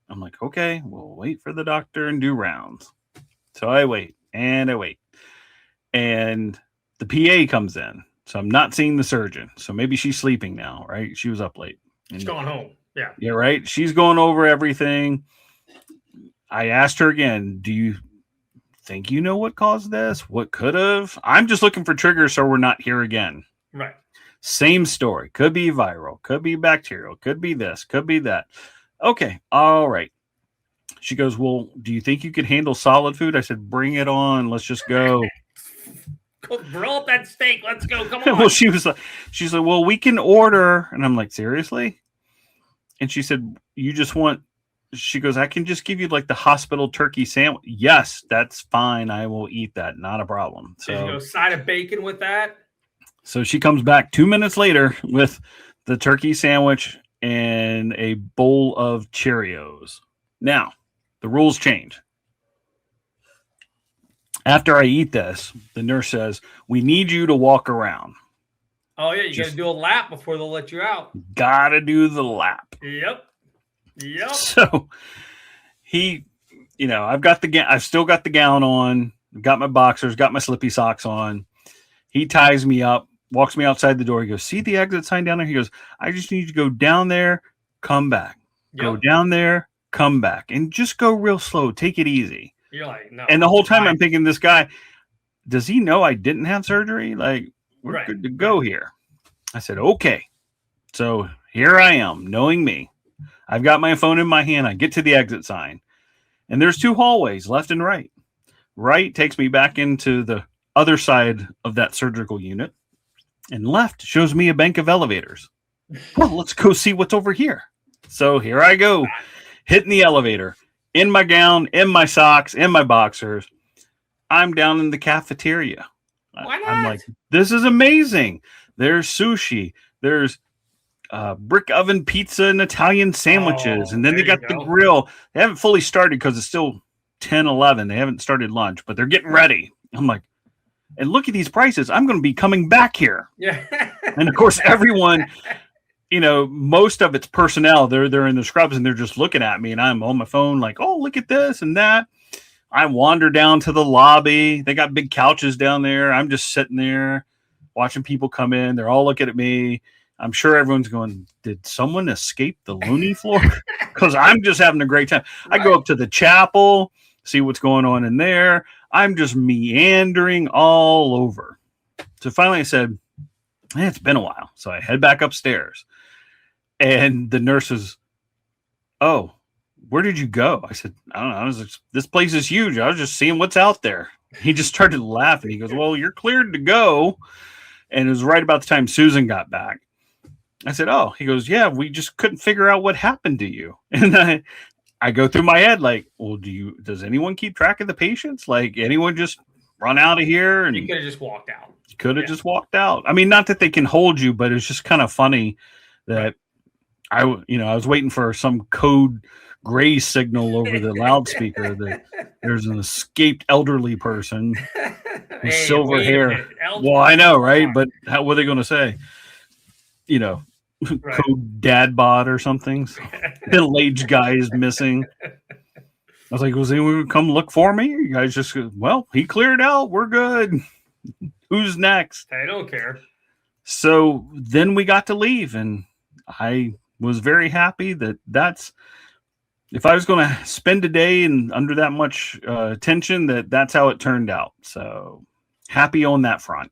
I'm like, okay, we'll wait for the doctor and do rounds. So I wait and I wait. And the PA comes in. So I'm not seeing the surgeon. So maybe she's sleeping now, right? She was up late. She's going home. Yeah. Yeah, right. She's going over everything. I asked her again, do you think you know what caused this? What could have? I'm just looking for triggers so we're not here again. Right. Same story. Could be viral, could be bacterial, could be this, could be that. Okay. All right. She goes, well, do you think you could handle solid food? I said, bring it on. Let's just go. Go grill up that steak. Let's go. Come on. Well, she's like, well, we can order. And I'm like, seriously? And she said, you just want, she goes, I can just give you like the hospital turkey sandwich. Yes, that's fine. I will eat that. Not a problem. So did you go side of bacon with that? So she comes back 2 minutes later with the turkey sandwich and a bowl of Cheerios. Now, the rules change. After I eat this, the nurse says, we need you to walk around. Oh, yeah. You got to do a lap before they'll let you out. Got to do the lap. Yep. So he, I've still got the gown on, got my boxers, got my slippy socks on. He ties me up, walks me outside the door. He goes, see the exit sign down there? He goes, I just need you to go down there, come back. Yep. Go down there, come back. And just go real slow. Take it easy. You're like, no. And the whole time I'm thinking, this guy, does he know I didn't have surgery? Like, we're good to go here. I said, okay. So here I am, knowing me. I've got my phone in my hand. I get to the exit sign. And there's 2 hallways, left and right. Right takes me back into the other side of that surgical unit. And left shows me a bank of elevators. Well, let's go see what's over here. So here I go, hitting the elevator, in my gown, in my socks, in my boxers. I'm down in the cafeteria. Why not? I'm like, this is amazing. There's sushi. There's brick oven pizza and Italian sandwiches. And then they got the grill. They haven't fully started because it's still 10, 11. They haven't started lunch, but they're getting ready. I'm like, and look at these prices. I'm going to be coming back here. Yeah. And of course, everyone, most of it's personnel. They're in the scrubs and they're just looking at me and I'm on my phone like, oh, look at this and that. I wander down to the lobby. They got big couches down there. I'm just sitting there watching people come in. They're all looking at me. I'm sure everyone's going, did someone escape the loony floor? Because I'm just having a great time. Right. I go up to the chapel, see what's going on in there. I'm just meandering all over. So finally I said, it's been a while. So I head back upstairs. And the nurse was, oh, where did you go? I said, I don't know. I was like, this place is huge. I was just seeing what's out there. He just started laughing. He goes, well, you're cleared to go. And it was right about the time Susan got back. I said, oh, he goes, yeah, we just couldn't figure out what happened to you. And I go through my head like, well, does anyone keep track of the patients? Like anyone just run out of here? And you could have just walked out. Could have just walked out. I mean, not that they can hold you, but it's just kind of funny that I was waiting for some code gray signal over the loudspeaker that there's an escaped elderly person with silver hair. Well, I know, right? But what are they going to say? Code dad bod or something. Middle-aged guy is missing. I was like, was anyone come look for me? You guys just go, well, he cleared out. We're good. Who's next? I don't care. So then we got to leave, and I was very happy that's if I was going to spend a day and under that much tension, that's how it turned out. So happy on that front.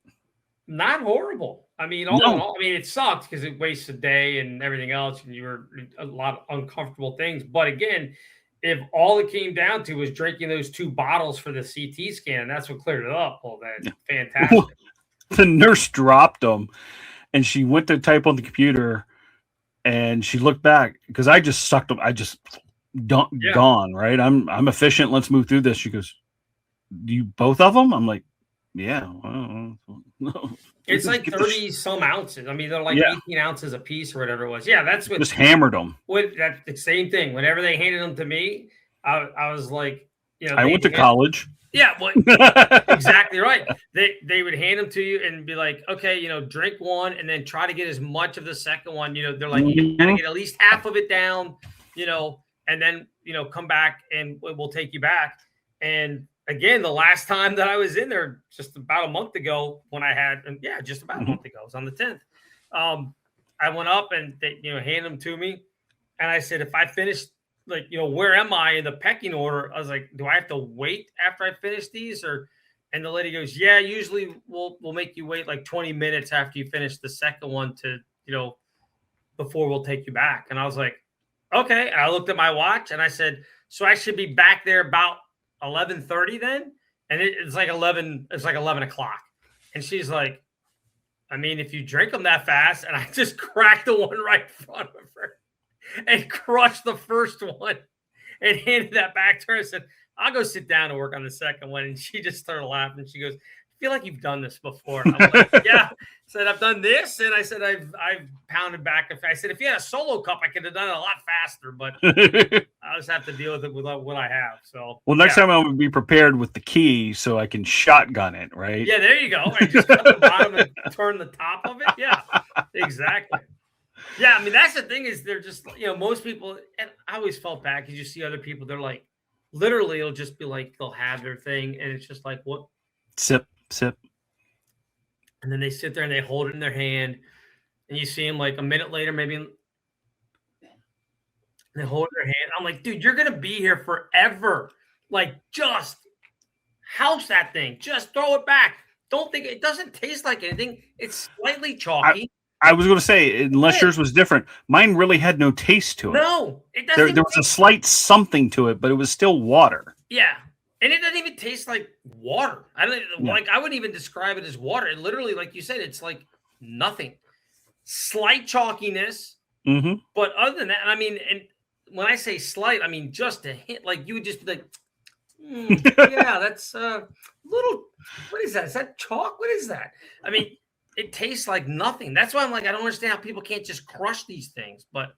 Not horrible. I mean, all in all, it sucked because it wastes a day and everything else, and you were a lot of uncomfortable things. But again, if all it came down to was drinking those 2 bottles for the CT scan, that's what cleared it up. Well, that's fantastic. The nurse dropped them, and she went to type on the computer, and she looked back because I just sucked them. I just gone, right? I'm efficient. Let's move through this. She goes, "Do you both of them?" I'm like, "Yeah." Well, no. It's like 30 some ounces. I mean, they're like 18 ounces a piece or whatever it was. Yeah, that's what just hammered them. That's the same thing. Whenever they handed them to me, I was like, I went to college. Yeah, well, exactly right. They would hand them to you and be like, okay, drink one and then try to get as much of the second one. They're like, you gotta get at least half of it down, and then come back and we'll take you back. And again, the last time that I was in there, just about a month ago, when I had, just about a month ago, it was on the 10th. I went up and they, handed them to me, and I said, if I finish, like, where am I in the pecking order? I was like, do I have to wait after I finish these, or? And the lady goes, yeah, usually we'll make you wait like 20 minutes after you finish the second one to, before we'll take you back. And I was like, okay. And I looked at my watch and I said, so I should be back there about 11:30 then, and it's like 11 o'clock, and she's like, I mean, if you drink them that fast, and I just cracked the one right in front of her and crushed the first one and handed that back to her. I said, I'll go sit down and work on the second one. And she just started laughing. She goes, I feel like you've done this before. I'm like, yeah. I said, I've done this. And I said, I've pounded back. I said, if you had a solo cup, I could have done it a lot faster, but I just have to deal with it with what I have. So, well, next time I will be prepared with the key so I can shotgun it, right? Yeah, there you go. I just cut the bottom and turn the top of it. Yeah, exactly. Yeah, I mean, that's the thing is they're just, most people, and I always felt bad because you see other people, they're like, literally, it'll just be like, they'll have their thing, and it's just like, what? Sip. And then they sit there and they hold it in their hand, and you see them like a minute later, maybe they hold it in their hand. I'm like, dude, you're going to be here forever. Like, just house that thing. Just throw it back. Don't think it doesn't taste like anything. It's slightly chalky. I was going to say, unless yours was different, mine really had no taste to it. No, it doesn't. There was a slight something to it, but it was still water. Yeah. And it doesn't even taste like water. I wouldn't even describe it as water. It literally, like you said, it's like nothing. Slight chalkiness. Mm-hmm. But other than that, I mean, and when I say slight, I mean just a hint. Like you would just be like, yeah, that's a little. What is that? Is that chalk? What is that? I mean, it tastes like nothing. That's why I'm like, I don't understand how people can't just crush these things, but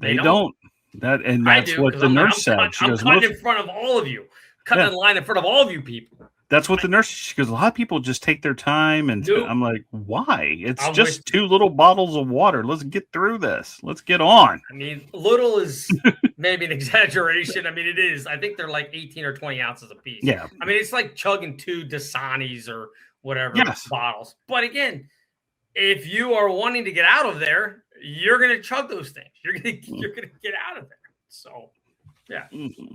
they don't. That's what the nurse said. I'm cutting in front of all of you. Cutting in line in front of all of you people. That's what the nurse, she goes, a lot of people just take their time. And Nope. I'm like, why? It's I'm just with 2 little bottles of water. Let's get through this. Let's get on. I mean, little is maybe an exaggeration. I mean, it is. I think they're like 18 or 20 ounces a piece. Yeah. I mean, it's like chugging 2 Dasanis or whatever bottles. But again, if you are wanting to get out of there, you're going to chug those things. You're going to get out of there. So, yeah. Mm-hmm.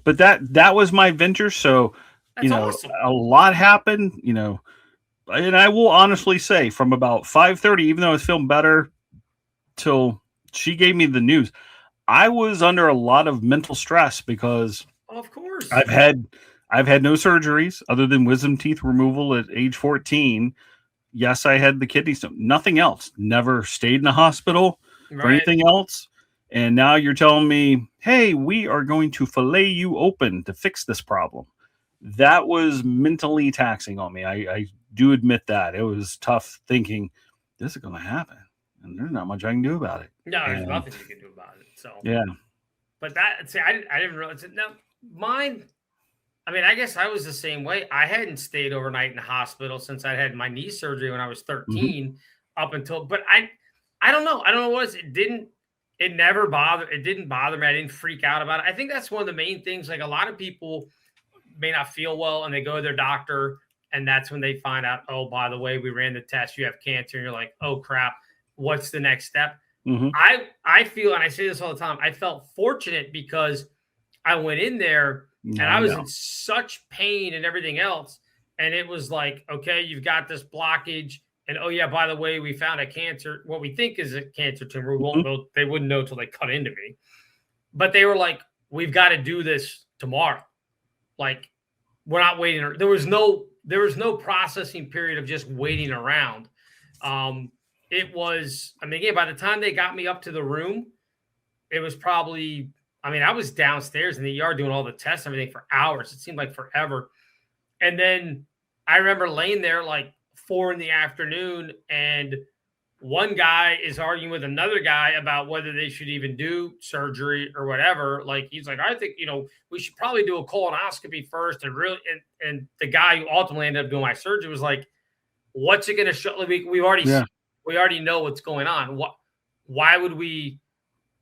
But that was my venture. So, That's awesome. A lot happened, and I will honestly say from about 5:30, even though I was feeling better till she gave me the news, I was under a lot of mental stress because of course I've had no surgeries other than wisdom teeth removal at age 14. Yes, I had the kidney stone. Nothing else. Never stayed in the hospital for anything else. And now you're telling me, hey, we are going to fillet you open to fix this problem. That was mentally taxing on me. I do admit that. It was tough thinking, this is going to happen. And there's not much I can do about it. No, there's nothing you can do about it. So, yeah. But I didn't realize it. Now, mine, I mean, I guess I was the same way. I hadn't stayed overnight in the hospital since I had my knee surgery when I was 13 up until, but I don't know. I don't know what it didn't me. I didn't freak out about it. I think that's one of the main things. Like a lot of people may not feel well and they go to their doctor and that's when they find out, oh, by the way, we ran the test, you have cancer. And you're like, oh crap, what's the next step? I feel, and I say this all the time, I felt fortunate because I went in there and I was in such pain and everything else. And it was like, okay, you've got this blockage. And oh yeah, by the way, we found a cancer, what we think is a cancer tumor. We won't know, they wouldn't know till they cut into me. But they were like, we've got to do this tomorrow. Like, we're not waiting. There was no processing period of just waiting around. It was, I mean, again, by the time they got me up to the room, it was probably, I mean, I was downstairs in the ER doing all the tests and everything for hours. It seemed like forever. And then I remember laying there like 4 PM and one guy is arguing with another guy about whether they should even do surgery or whatever. Like, he's like, I think, we should probably do a colonoscopy first. And the guy who ultimately ended up doing my surgery was like, what's it going to show? Like, we already know what's going on. Why would we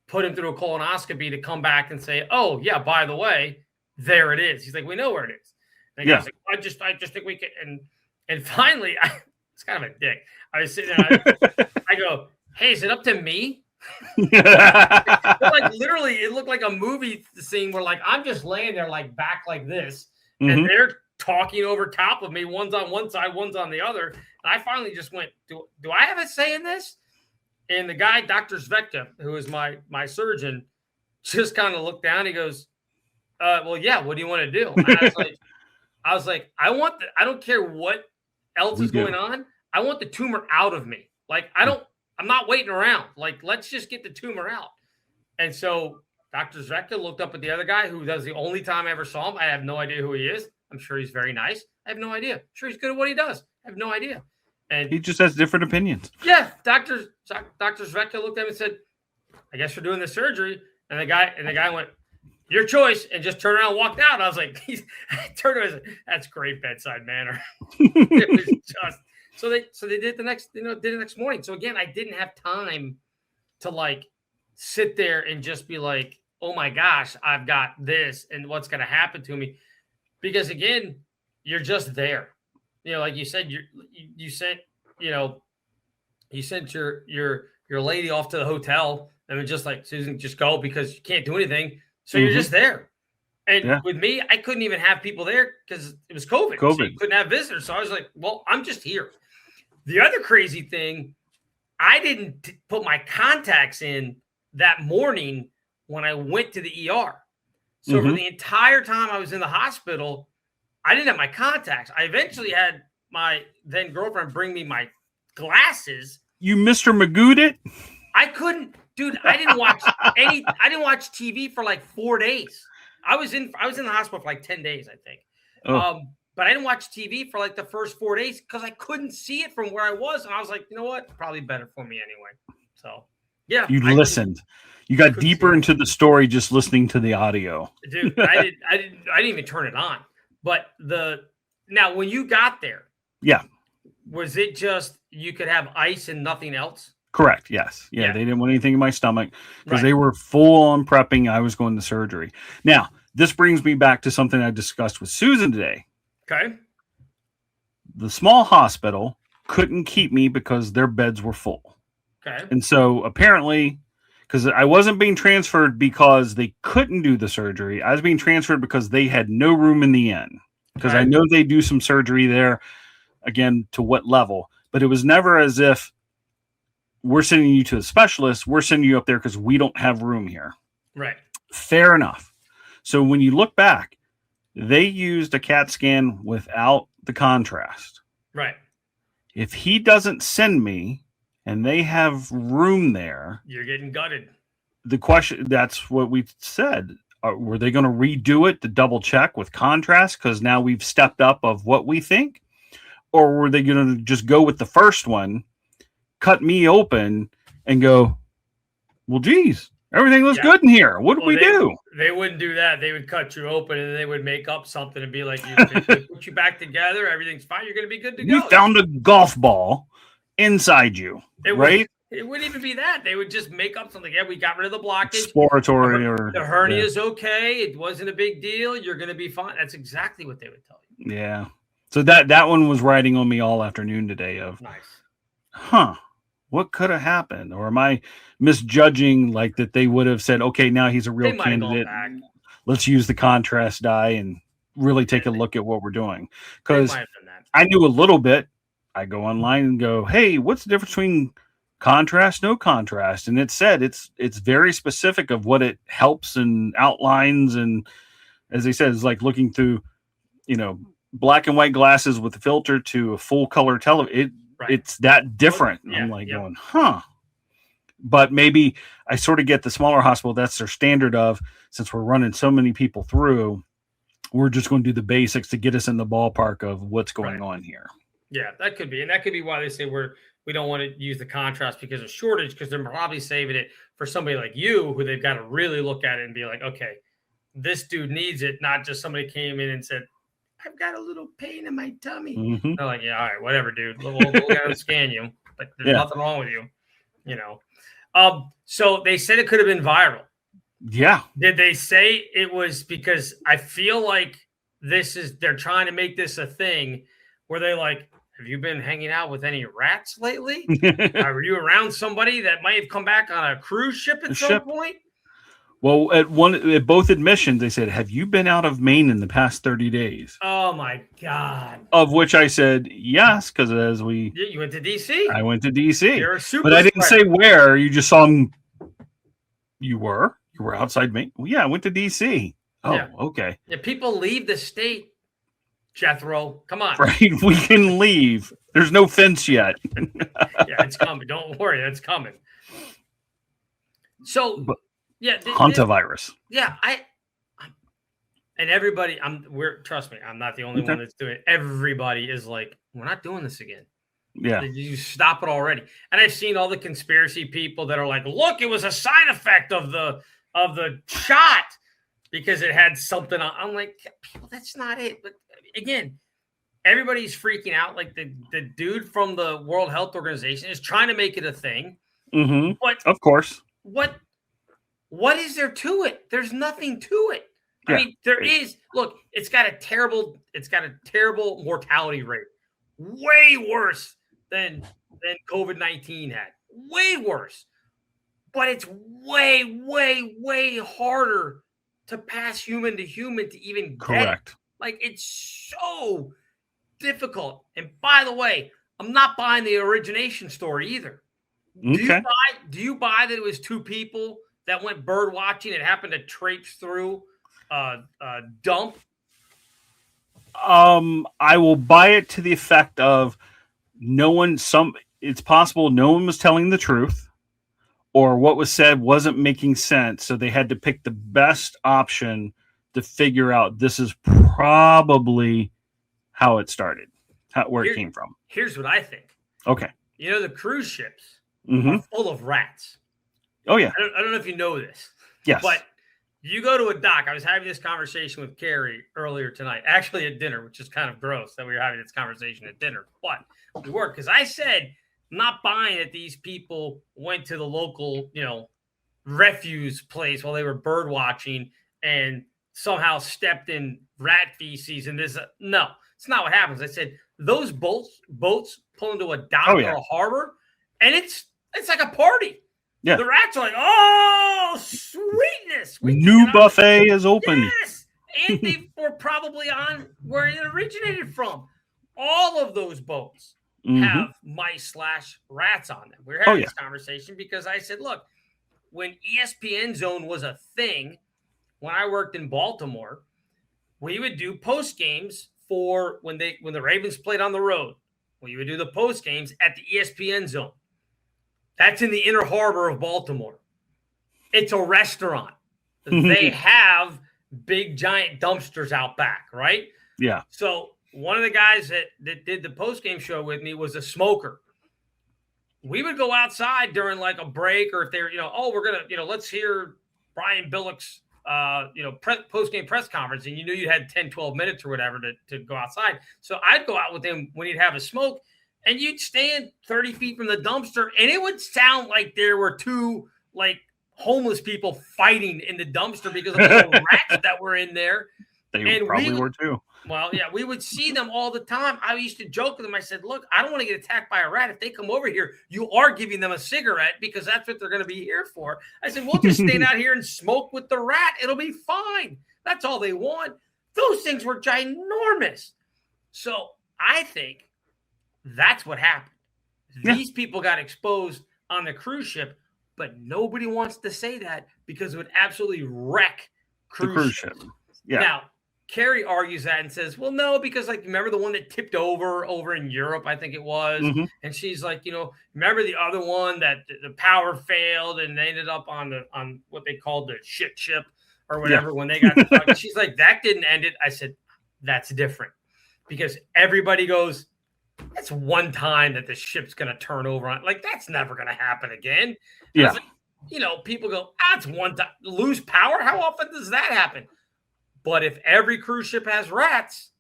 put him through a colonoscopy to come back and say, oh yeah, by the way, there it is. He's like, we know where it is. And I was like, I just think we can. And finally, it's kind of a dick. I was sitting there, I go, hey, is it up to me? Like literally, it looked like a movie scene where like I'm just laying there like back like this, and they're talking over top of me. One's on one side, one's on the other. And I finally just went, do I have a say in this? And the guy, Dr. Zvekta, who is my surgeon, just kind of looked down. He goes, well, yeah, what do you want to do? And I was like, I don't care what else is going on. I want the tumor out of me. Like, I'm not waiting around. Like, let's just get the tumor out. And so Dr. Zvekta looked up at the other guy who does the only time I ever saw him. I have no idea who he is. I'm sure he's very nice. I have no idea. I'm sure he's good at what he does. I have no idea. And he just has different opinions. Yeah. Dr. Zvekta looked at him and said, I guess we're doing the surgery. And the guy went, your choice, and just turned around and walked out. I was like, I turned around and said, that's great bedside manner. It was just so they did it the next morning. So again, I didn't have time to like sit there and just be like, oh my gosh, I've got this and what's gonna happen to me. Because again, you're just there. Like you said, you sent your lady off to the hotel and was just like, Susan, just go because you can't do anything. So you're just there. And with me, I couldn't even have people there because it was COVID. So you couldn't have visitors. So I was like, well, I'm just here. The other crazy thing, I didn't put my contacts in that morning when I went to the ER. So for the entire time I was in the hospital, I didn't have my contacts. I eventually had my then girlfriend bring me my glasses. You Mr. Magooed it? I couldn't, dude. I didn't watch TV for like 4 days. I was in the hospital for like 10 days, I think. But I didn't watch TV for like the first 4 days because I couldn't see it from where I was. And I was like, you know what? Probably better for me anyway. So yeah. You listened. You got deeper into the story just listening to the audio. Dude, I didn't even turn it on. But Now, when you got there, Yeah. was it just you could have ice and nothing else? Correct. Yes. Yeah. Yeah. They didn't want anything in my stomach because Right. they were full on prepping. I was going to surgery. Now, this brings me back to something I discussed with Susan today. Okay. The small hospital couldn't keep me because their beds were full. Okay. And so apparently, because I wasn't being transferred because they couldn't do the surgery, I was being transferred because they had no room in the inn. Because I know they do some surgery there, again, to what level. But it was never as if we're sending you to a specialist. We're sending you up there because we don't have room here. Right. Fair enough. So when you look back, they used a CAT scan without the contrast. Right. If he doesn't send me and they have room there, you're getting gutted. The question, that's what we said. Were they going to redo it to double check with contrast? Because now we've stepped up of what we think. Or were they going to just go with the first one, cut me open and go, well, geez, everything looks good in here. What do we do? They wouldn't do that. They would cut you open and they would make up something and be like, they put you back together. Everything's fine. You're going to be good to go. We found a golf ball inside you, right? It wouldn't even be that. They would just make up something. Yeah, we got rid of the blockage. Exploratory or the hernia is okay. It wasn't a big deal. You're going to be fine. That's exactly what they would tell you. Yeah. So that one was riding on me all afternoon today of, nice. What could have happened? Or am I misjudging like that they would have said, okay, now he's a real candidate. Let's use the contrast dye and really take a look at what we're doing. Because I knew a little bit. I go online and go, hey, what's the difference between contrast, no contrast? And it said it's very specific of what it helps and outlines. And as they said, it's like looking through, black and white glasses with a filter to a full color television. It's that different. Yeah, I'm like going, But maybe I sort of get the smaller hospital. That's their standard of, since we're running so many people through, we're just going to do the basics to get us in the ballpark of what's going on here. Yeah, that could be. And that could be why they say we don't want to use the contrast because of shortage, because they're probably saving it for somebody like you who they've got to really look at it and be like, okay, this dude needs it, not just somebody came in and said, I've got a little pain in my tummy. Mm-hmm. They're like, yeah, all right, whatever, dude. We'll go down and scan you. Like, there's nothing wrong with you, So they said it could have been viral. Yeah. Did they say it was because I feel like they're trying to make this a thing where they like, have you been hanging out with any rats lately? Are you around somebody that might have come back on a cruise ship at some point? Well, at both admissions, they said, have you been out of Maine in the past 30 days? Oh, my God. Of which I said, yes, because you went to D.C.? I went to D.C. You're a super But I didn't say where. You just saw him. You were outside Maine? Well, yeah, I went to D.C. Oh, yeah. Okay. Yeah, people leave the state, Jethro. Come on. Right, we can leave. There's no fence yet. Yeah, it's coming. Don't worry, it's coming. So... Yeah, hantavirus. Yeah, and everybody. Trust me, I'm not the only one that's doing it. Everybody is like, we're not doing this again. Yeah, you stop it already. And I've seen all the conspiracy people that are like, look, it was a side effect of the shot because it had something on. I'm like, people, that's not it. But again, everybody's freaking out. Like the dude from the World Health Organization is trying to make it a thing. Mm-hmm. But of course, what is there to it? There's nothing to it. I mean, there is. Look, it's got a terrible mortality rate. Way worse than COVID-19 had. Way worse. But it's way, way, way harder to pass human to human to even get it. Like, it's so difficult. And by the way, I'm not buying the origination story either. Okay. Do you buy that it was two people that went bird watching and happened to traipse through a dump? I will buy it to the effect of it's possible no one was telling the truth or what was said wasn't making sense. So they had to pick the best option to figure out this is probably how it started, where it came from. Here's what I think. Okay. The cruise ships are full of rats. Oh, yeah. I don't know if you know this. Yes. But You go to a dock. I was having this conversation with Carrie earlier tonight, actually at dinner, which is kind of gross that we were having this conversation at dinner. But we were, because I said, I'm not buying that these people went to the local, refuse place while they were bird watching and somehow stepped in rat feces and this. No, it's not what happens. I said, those boats pull into a dock or a harbor, and it's like a party. Yeah. The rats are like, oh, sweetness. New buffet is open. Yes. And they were probably on where it originated from. All of those boats have mice/rats on them. We were having this conversation because I said, look, when ESPN Zone was a thing, when I worked in Baltimore, we would do post games for when the Ravens played on the road. We would do the post games at the ESPN Zone. That's in the inner harbor of Baltimore. It's a restaurant. They have big, giant dumpsters out back, right? Yeah. So one of the guys that did the post-game show with me was a smoker. We would go outside during like a break, or if they're, we're going to, let's hear Brian Billick's, post-game press conference. And you knew you had 10, 12 minutes or whatever to go outside. So I'd go out with him when he'd have a smoke. And you'd stand 30 feet from the dumpster, and it would sound like there were two, like, homeless people fighting in the dumpster because of all the rats that were in there. They probably were, too. Well, yeah, we would see them all the time. I used to joke with them. I said, look, I don't want to get attacked by a rat. If they come over here, you are giving them a cigarette because that's what they're going to be here for. I said, we'll just stand out here and smoke with the rat. It'll be fine. That's all they want. Those things were ginormous. So I think that's what happened. These people got exposed on the cruise ship, but nobody wants to say that because it would absolutely wreck the cruise ship. Yeah. Now, Carrie argues that and says, well, no, because like, remember the one that tipped over in Europe, I think it was. And she's like, remember the other one that the power failed and they ended up on what they called the shit ship or whatever when they got stuck. She's like, that didn't end it. I said, that's different because everybody goes, that's one time that the ship's going to turn over on. Like, that's never going to happen again. Yeah. Like, people go, that's one time. Lose power? How often does that happen? But if every cruise ship has rats,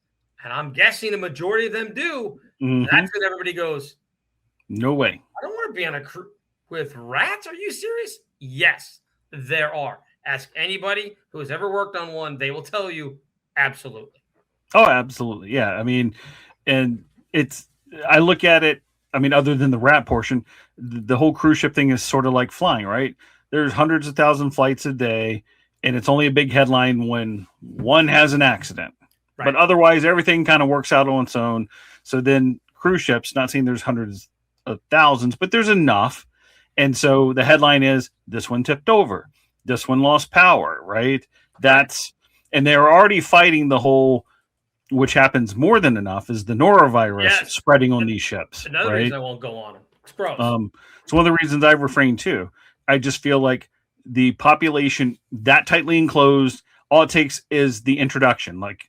and I'm guessing a majority of them do, that's when everybody goes, no way. I don't want to be on a cruise with rats. Are you serious? Yes, there are. Ask anybody who has ever worked on one. They will tell you absolutely. Oh, absolutely. Yeah. I mean, and I look at it, other than the rat portion, the whole cruise ship thing is sort of like flying, right? There's hundreds of thousand flights a day, and it's only a big headline when one has an accident. Right. But otherwise, everything kind of works out on its own. So then cruise ships, not saying there's hundreds of thousands, but there's enough. And so the headline is, this one tipped over. This one lost power, right? And they're already fighting the whole, which happens more than enough, is the norovirus spreading on these ships. Another reason I won't go on them. It's gross. It's one of the reasons I've refrained too. I just feel like the population that tightly enclosed, all it takes is the introduction. Like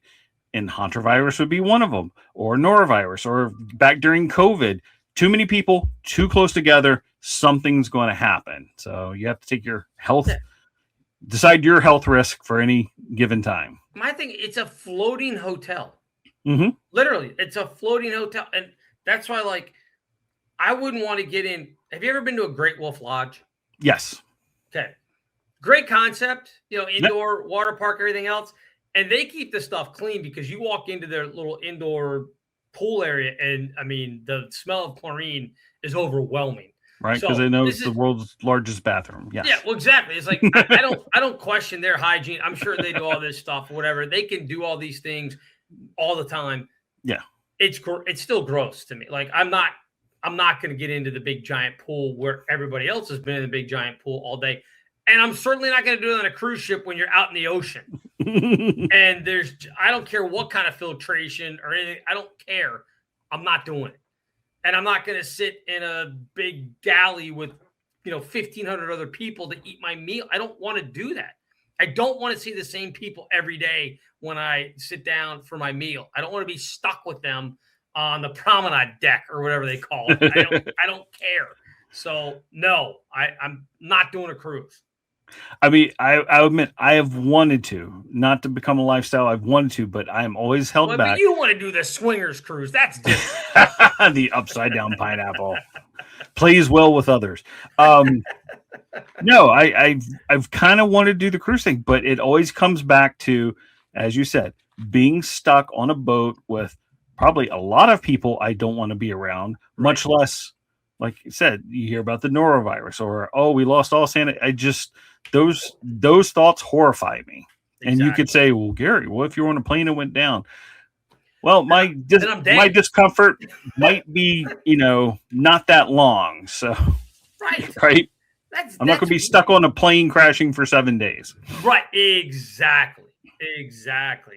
in hantavirus would be one of them, or norovirus, or back during COVID, too many people too close together, something's going to happen. So you have to take your health, decide your health risk for any given time. My thing, it's a floating hotel. Literally, it's a floating hotel. And that's why, like, I wouldn't want to get in. Have you ever been to a Great Wolf Lodge? Yes. Okay. Great concept, indoor water park, everything else. And they keep the stuff clean because you walk into their little indoor pool area and, the smell of chlorine is overwhelming. Right, because they know it's the world's largest bathroom. Yes. Yeah, well, exactly. It's like I don't question their hygiene. I'm sure they do all this stuff, whatever. They can do all these things all the time. Yeah, it's still gross to me. Like I'm not going to get into the big giant pool where everybody else has been in the big giant pool all day, and I'm certainly not going to do it on a cruise ship when you're out in the ocean. And I don't care what kind of filtration or anything. I don't care. I'm not doing it. And I'm not going to sit in a big galley with, 1,500 other people to eat my meal. I don't want to do that. I don't want to see the same people every day when I sit down for my meal. I don't want to be stuck with them on the promenade deck or whatever they call it. I don't care. So, no, I'm not doing a cruise. I mean, I admit I have wanted to, not to become a lifestyle. I've wanted to, but I'm always held back. But you want to do the swingers cruise? That's different. The upside down pineapple plays well with others. No, I've kind of wanted to do the cruise thing, but it always comes back to, as you said, being stuck on a boat with probably a lot of people I don't want to be around, much less, like you said, you hear about the norovirus or, oh, we lost all Santa. Those thoughts horrify me. Exactly. And you could say, well, Gary, what if you were on a plane and went down? Well, my discomfort might be, not that long. So, right. I'm not going to be stuck on a plane crashing for 7 days. Right. Exactly.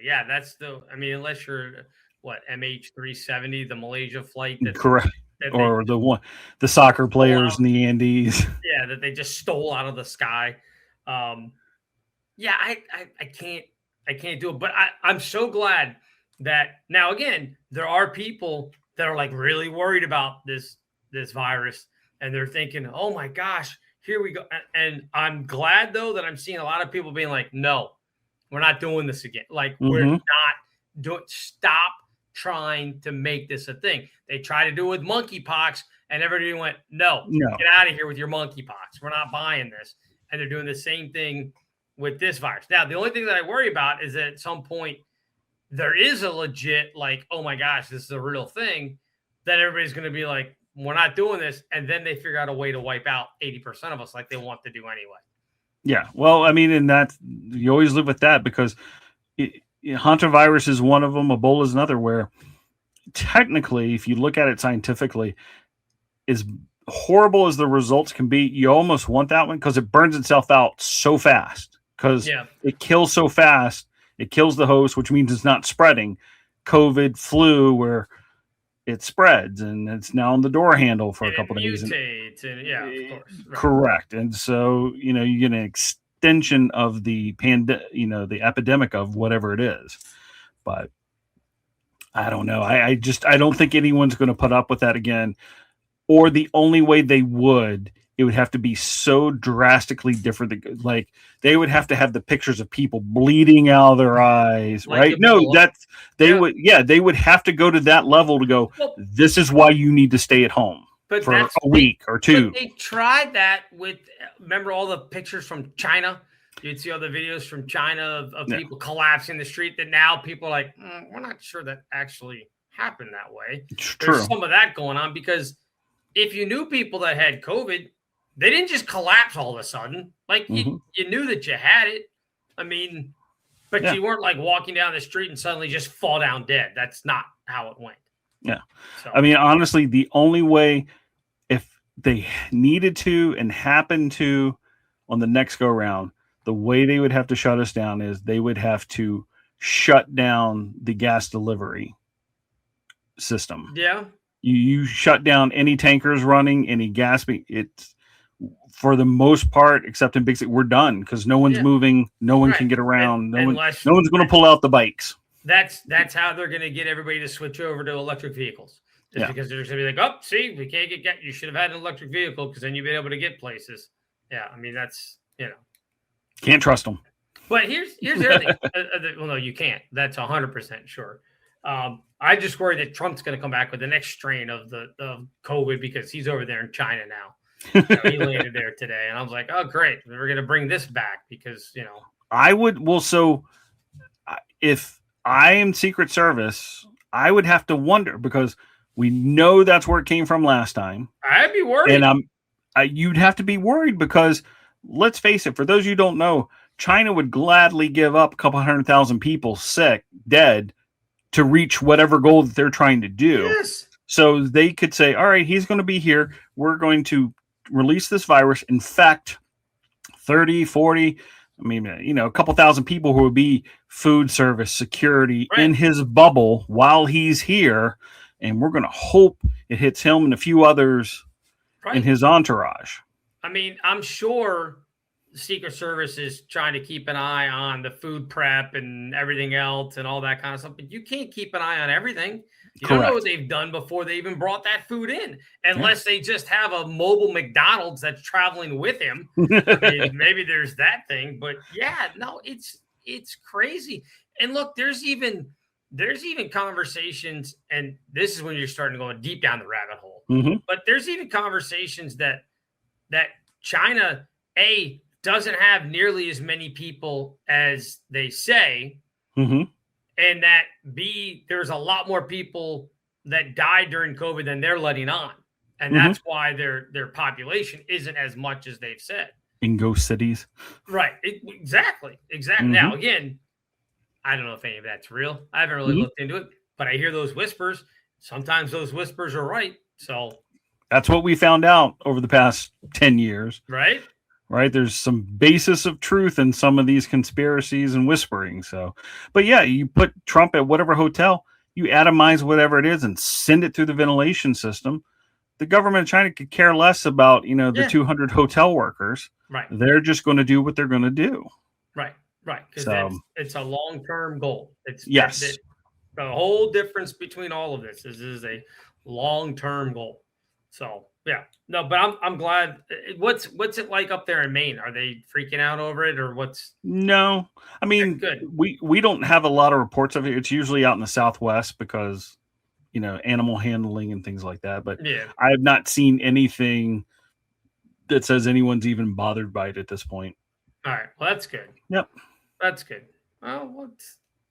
Yeah. Unless you're MH370, the Malaysia flight. Correct. Or the soccer players in the Andes. Yeah. That they just stole out of the sky. I can't do it, but I'm so glad that now, again, there are people that are like really worried about this virus, and they're thinking, oh my gosh, here we go. And I'm glad though that I'm seeing a lot of people being like, no, we're not doing this again. Like we're not doing, stop trying to make this a thing. They tried to do it with monkeypox and everybody went, no, get out of here with your monkeypox. We're not buying this. And they're doing the same thing with this virus. Now, the only thing that I worry about is that at some point there is a legit, like, oh my gosh, this is a real thing, that everybody's going to be like, we're not doing this. And then they figure out a way to wipe out 80% of us like they want to do anyway. Yeah. Well, I mean, and that you always live with that because hantavirus is one of them. Ebola is another, where technically, if you look at it scientifically, as horrible as the results can be, you almost want that one because it burns itself out so fast because it kills so fast. It kills the host, which means it's not spreading. COVID, flu, where it spreads and it's now on the door handle for a couple of days. Of course. Right. Correct. And so, you get an extension of the the epidemic of whatever it is. But I don't know. I don't think anyone's going to put up with that again. Or the only way they would, it would have to be so drastically different. Like they would have to have the pictures of people bleeding out of their eyes, like right? No, they would have to go to that level to go, this is why you need to stay at home for a week or two. But they tried that with, remember all the pictures from China? You'd see all the videos from China of people collapsing the street, that now people are like, we're not sure that actually happened that way. There's some of that going on because if you knew people that had COVID, they didn't just collapse all of a sudden. Like you knew that you had it. I mean, but you weren't like walking down the street and suddenly just fall down dead. That's not how it went. Yeah. So. I mean, honestly, the only way, if they needed to and happened to on the next go round, the way they would have to shut us down is they would have to shut down the gas delivery system. Yeah. You shut down any tankers running, any gas. It's for the most part, except in big cities, we're done because no one's moving. No one can get around. No one's going to pull out the bikes. That's how they're going to get everybody to switch over to electric vehicles. Just because they're going to be like, oh, see, we can't get. You should have had an electric vehicle because then you'd be able to get places. Yeah, I mean that's can't trust them. But here's the other thing. Well, no, you can't. That's 100% sure. I just worry that Trump's going to come back with the next strain of COVID because he's over there in China now. He landed there today, and I was like, "Oh, great! We're going to bring this back because I would. Well, so if I am Secret Service, I would have to wonder because we know that's where it came from last time. I'd be worried, and you'd have to be worried because let's face it. For those of you who don't know, China would gladly give up a couple 100,000 people sick, dead, to reach whatever goal that they're trying to do. Yes. So they could say, all right, he's going to be here. We're going to release this virus, infect 30, 40, I mean, a couple thousand people who would be food service, security in his bubble while he's here. And we're going to hope it hits him and a few others in his entourage. I mean, I'm sure the Secret Service is trying to keep an eye on the food prep and everything else and all that kind of stuff, but you can't keep an eye on everything. You don't know what they've done before they even brought that food in, unless they just have a mobile McDonald's that's traveling with him. I mean, maybe there's that thing, but yeah, no, it's crazy. And look, there's even conversations, and this is when you're starting to go deep down the rabbit hole. But there's even conversations that China doesn't have nearly as many people as they say, and that B, there's a lot more people that died during COVID than they're letting on, and that's why their population isn't as much as they've said. In ghost cities, right? Exactly. Now, again, I don't know if any of that's real. I haven't really looked into it, but I hear those whispers. Sometimes those whispers are right. So that's what we found out over the past 10 years. Right. There's some basis of truth in some of these conspiracies and whispering. So, but yeah, you put Trump at whatever hotel, you atomize whatever it is and send it through the ventilation system. The government of China could care less about, the 200 hotel workers. Right. They're just going to do what they're going to do. Right. Because it's a long-term goal. Yes. The whole difference between all of this is a long-term goal. So yeah, no, but I'm glad. What's it like up there in Maine? Are they freaking out over it, or what's? No, I mean, good. We don't have a lot of reports of it. It's usually out in the Southwest because animal handling and things like that. But I have not seen anything that says anyone's even bothered by it at this point. All right, well, that's good. Yep, that's good. Well,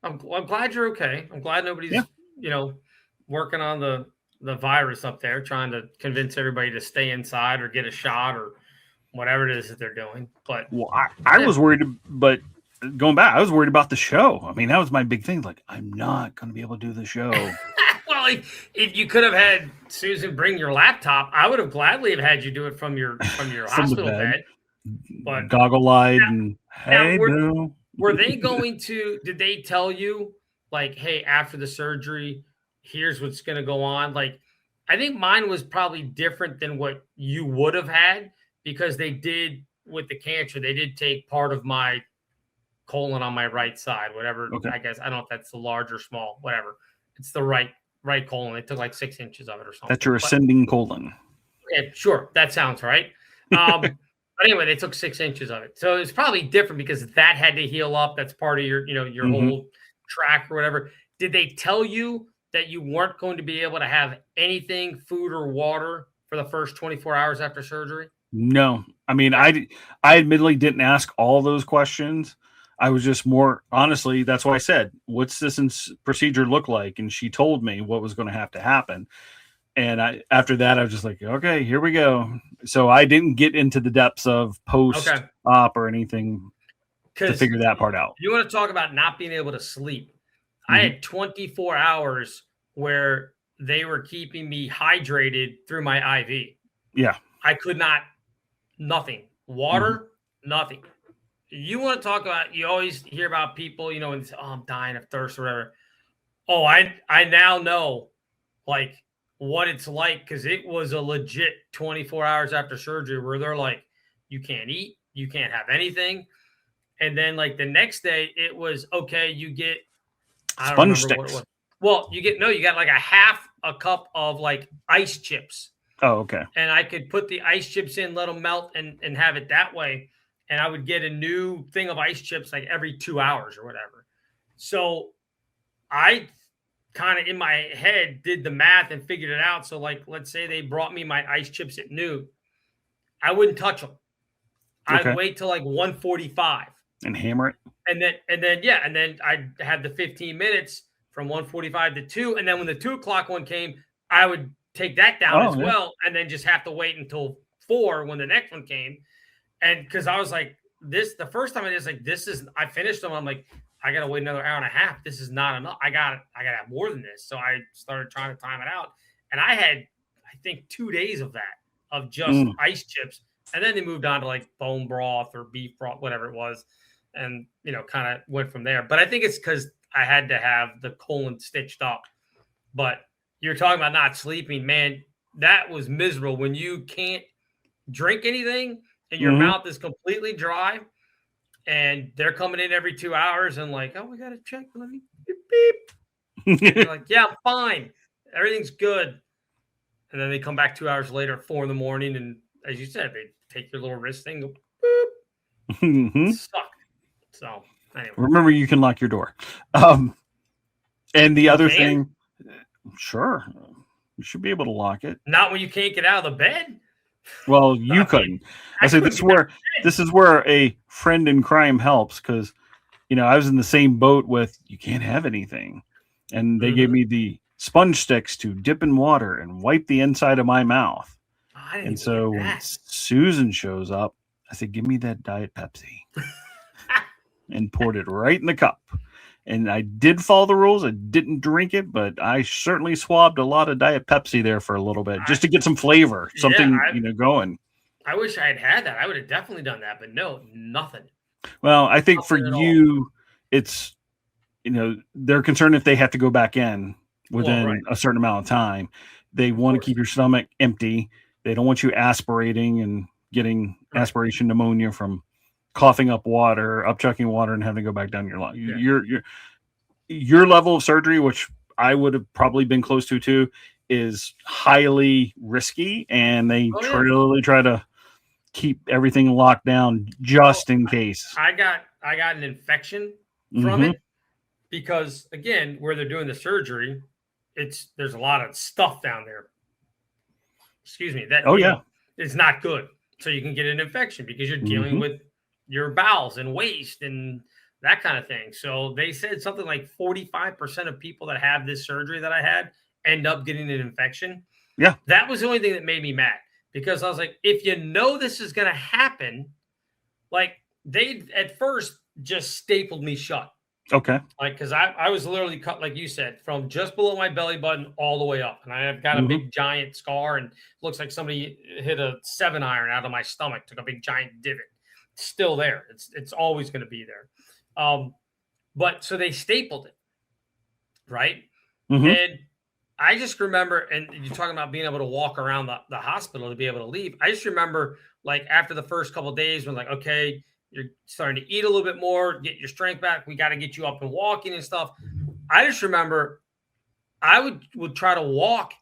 I'm glad you're okay. I'm glad nobody's working on the virus up there, trying to convince everybody to stay inside or get a shot or whatever it is that they're doing. But I was worried, but going back, I was worried about the show. I mean, that was my big thing. Like, I'm not going to be able to do the show. Well, if you could have had Susan bring your laptop, I would have gladly have had you do it from your hospital bed. But goggle-eyed and hey, were they going to? Did they tell you like, hey, after the surgery, here's what's going to go on? Like, I think mine was probably different than what you would have had because they did with the cancer. They did take part of my colon on my right side, whatever. Okay. I guess I don't know if that's the large or small, whatever. It's the right colon. They took like 6 inches of it or something. That's your ascending colon. Yeah, sure. That sounds right. But anyway, they took 6 inches of it. So it's probably different because that had to heal up. That's part of your, your whole track or whatever. Did they tell you that you weren't going to be able to have anything, food or water for the first 24 hours after surgery? No. I mean, I admittedly didn't ask all those questions. I was just more, honestly, that's why I said, what's this procedure look like? And she told me what was going to have to happen. And after that, I was just like, okay, here we go. So I didn't get into the depths of post-op or anything to figure that part out. You want to talk about not being able to sleep. I had 24 hours where they were keeping me hydrated through my IV. Yeah. I could not, nothing. Water, nothing. You want to talk about, you always hear about people, and I'm dying of thirst or whatever. Oh, I now know like what it's like because it was a legit 24 hours after surgery where they're like, you can't eat, you can't have anything. And then like the next day it was, okay, you get, I don't sponge remember sticks. What it was. Well, you got like a half a cup of like ice chips. Oh, okay. And I could put the ice chips in, let them melt and have it that way. And I would get a new thing of ice chips like every 2 hours or whatever. So I kind of in my head did the math and figured it out. So like, let's say they brought me my ice chips at noon. I wouldn't touch them. I'd wait till like 1:45 and hammer it. And then I'd have the 15 minutes from 1:45 to 2. And then when the 2 o'clock one came, I would take that down well. And then just have to wait until 4 when the next one came. And because I was like, the first time I finished them. I'm like, I got to wait another hour and a half. This is not enough. I got to have more than this. So I started trying to time it out. And I had, I think 2 days of that, of just ice chips. And then they moved on to like bone broth or beef broth, whatever it was. And, kind of went from there. But I think it's because I had to have the colon stitched up. But you're talking about not sleeping, man. That was miserable when you can't drink anything and your mouth is completely dry and they're coming in every 2 hours and like, oh, we got to check. Let me beep. You're like, yeah, I'm fine. everything's good. And then they come back 2 hours later at 4 a.m. And as you said, they take your little wrist thing, go, boop, suck. So anyway. Remember, you can lock your door. And the other thing, sure, you should be able to lock it. Not when you can't get out of the bed. Well, you couldn't. I said this is where a friend in crime helps, because I was in the same boat with you can't have anything, and they gave me the sponge sticks to dip in water and wipe the inside of my mouth. And so when Susan shows up, I said, "Give me that Diet Pepsi," and poured it right in the cup. And I did follow the rules. I didn't drink it, but I certainly swabbed a lot of Diet Pepsi there for a little bit, just to get some flavor, something going. I wish I had that. I would have definitely done that, but no, nothing. Well, I think for you, it's they're concerned if they have to go back in within a certain amount of time. They want to keep your stomach empty. They don't want you aspirating and getting aspiration pneumonia from coughing up water, upchucking water, and having to go back down your lung. Your level of surgery, which I would have probably been close to too, is highly risky, and they really try to keep everything locked down just in case. I got an infection from it because, again, where they're doing the surgery, there's a lot of stuff down there. Excuse me. That it's not good. So you can get an infection because you're dealing with your bowels and waste and that kind of thing. So they said something like 45% of people that have this surgery that I had end up getting an infection. Yeah. That was the only thing that made me mad, because I was like, if you know this is going to happen, like they at first just stapled me shut. Okay. Like, because I was literally cut, like you said, from just below my belly button all the way up. And I have got a big giant scar, and it looks like somebody hit a 7-iron out of my stomach, took a big giant divot. It's still there. It's always going to be there. But so they stapled it, right? And I just remember, and you're talking about being able to walk around the hospital to be able to leave. I just remember, like, after the first couple of days, when like, okay, you're starting to eat a little bit more, get your strength back. We got to get you up and walking and stuff. I just remember I would try to walk,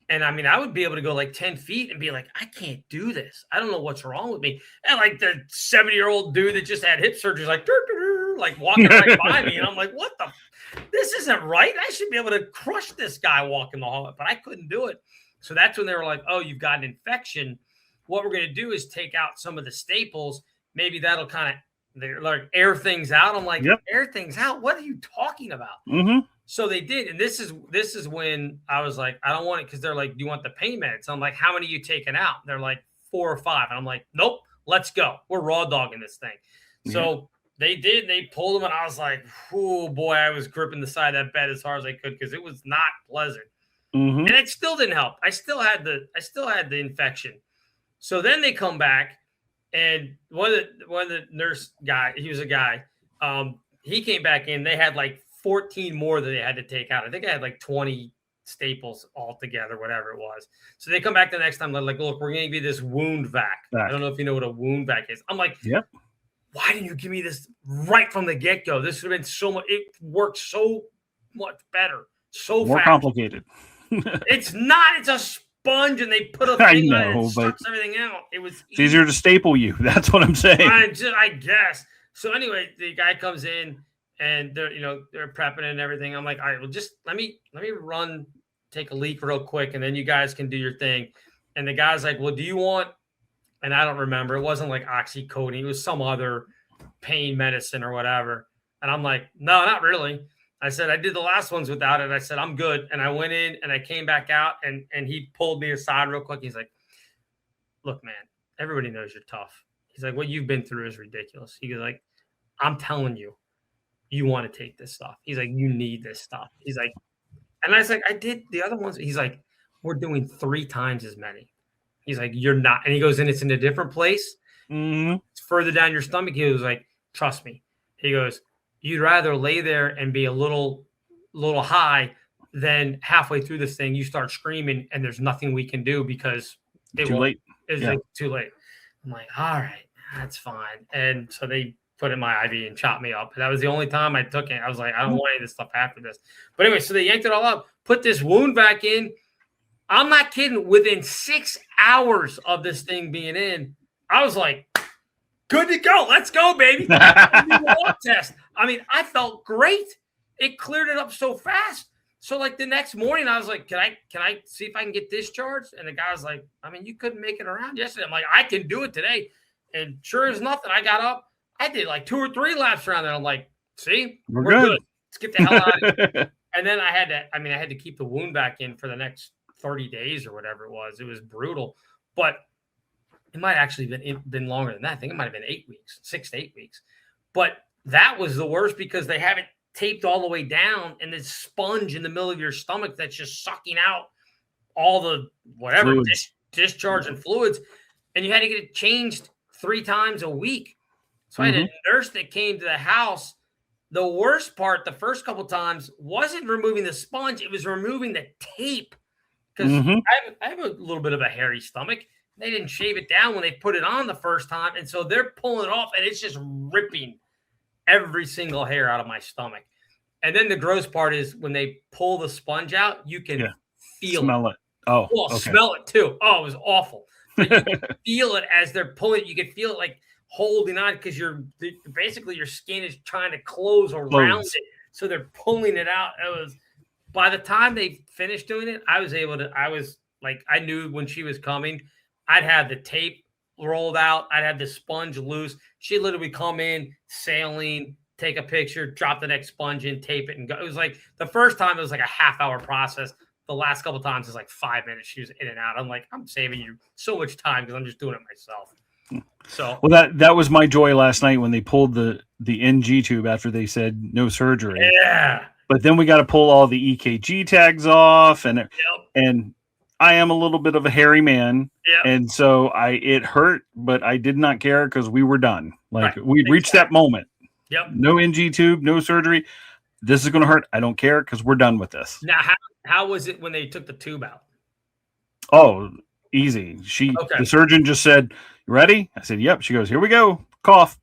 and I mean, I would be able to go like 10 feet and be like, I can't do this. I don't know what's wrong with me. And like the 70-year-old dude that just had hip surgery is like, like walking right by me. And I'm like, what this isn't right. I should be able to crush this guy walking the hall, but I couldn't do it. So that's when they were like, oh, you've got an infection. What we're going to do is take out some of the staples. Maybe that'll kind of like air things out. I'm like, air things out? What are you talking about? So they did. And this is when I was like, I don't want it, because they're like, do you want the pain meds? I'm like, how many are you taking out? They're like 4 or 5. And I'm like, nope, let's go. We're raw dogging this thing. So they did. They pulled them, and I was like, oh boy, I was gripping the side of that bed as hard as I could, because it was not pleasant. And it still didn't help. I still had the infection. So then they come back, and one of the nurse guy, he was a guy, he came back in. They had like 14 more that they had to take out. I think I had like 20 staples altogether, whatever it was. So they come back the next time. They're like, look, we're going to give you this wound vac. I don't know if you know what a wound vac is. I'm like, why didn't you give me this right from the get-go? This would have been so much. It worked so much better. So more fast. Complicated. It's not. It's a sponge, and they put a thing on it and sucks everything out. It's easier to staple you. That's what I'm saying. I guess. So anyway, the guy comes in, and they're prepping and everything. I'm like, all right, well, just let me run, take a leak real quick, and then you guys can do your thing. And the guy's like, well, do you want? And I don't remember. It wasn't like oxycodone. It was some other pain medicine or whatever. And I'm like, no, not really. I said, I did the last ones without it. I said, I'm good. And I went in, and I came back out, and he pulled me aside real quick. He's like, look, man, everybody knows you're tough. He's like, what you've been through is ridiculous. He goes like, I'm telling you, you want to take this stuff. He's like, you need this stuff. He's like, and I was like, I did the other ones. He's like, we're doing 3 times as many. He's like, you're not. And he goes, and it's in a different place. It's further down your stomach. He was like, trust me. He goes, you'd rather lay there and be a little high than halfway through this thing, you start screaming, and there's nothing we can do because it's too late. It's like too late. I'm like, all right, that's fine. And so they put in my IV and chop me up. And that was the only time I took it. I was like, I don't want any of this stuff after this. But anyway, so they yanked it all up, put this wound back in. I'm not kidding. Within 6 hours of this thing being in, I was like, good to go. Let's go, baby. Test. I mean, I felt great. It cleared it up so fast. So like the next morning, I was like, can I see if I can get discharged? And the guy was like, I mean, you couldn't make it around yesterday. I'm like, I can do it today. And sure as nothing, I got up. I did like 2 or 3 laps around there. I'm like, see, we're good. Let's get the hell out of here. And then I had to keep the wound back in for the next 30 days or whatever it was. It was brutal, but it might actually been longer than that. I think it might have been 8 weeks, 6 to 8 weeks. But that was the worst because they have it taped all the way down and this sponge in the middle of your stomach that's just sucking out all the whatever discharge and fluids. And you had to get it changed 3 times a week. So I had a nurse that came to the house. The worst part, the first couple times, wasn't removing the sponge. It was removing the tape. Because I have a little bit of a hairy stomach. They didn't shave it down when they put it on the first time. And so they're pulling it off, and it's just ripping every single hair out of my stomach. And then the gross part is when they pull the sponge out, you can smell it. Oh, okay. Smell it too. Oh, it was awful. But you can feel it as they're pulling it. You can feel it like holding on because basically your skin is trying to close around it. So they're pulling it out. It was, by the time they finished doing it, I knew when she was coming, I'd have the tape rolled out. I'd have the sponge loose. She'd literally come in, saline, take a picture, drop the next sponge in, tape it, and go. It was like the first time it was like a half-hour process. The last couple of times it's like 5 minutes. She was in and out. I'm like, I'm saving you so much time because I'm just doing it myself. So that was my joy last night when they pulled the NG tube after they said no surgery. Yeah. But then we got to pull all the EKG tags off, and I am a little bit of a hairy man, and so it hurt, but I did not care because we were done. Like we reached that moment. Yep. No NG tube, no surgery. This is going to hurt. I don't care because we're done with this. Now, how was it when they took the tube out? Oh, easy. The surgeon just said, "You ready?" I said, "Yep." She goes, "Here we go." Cough,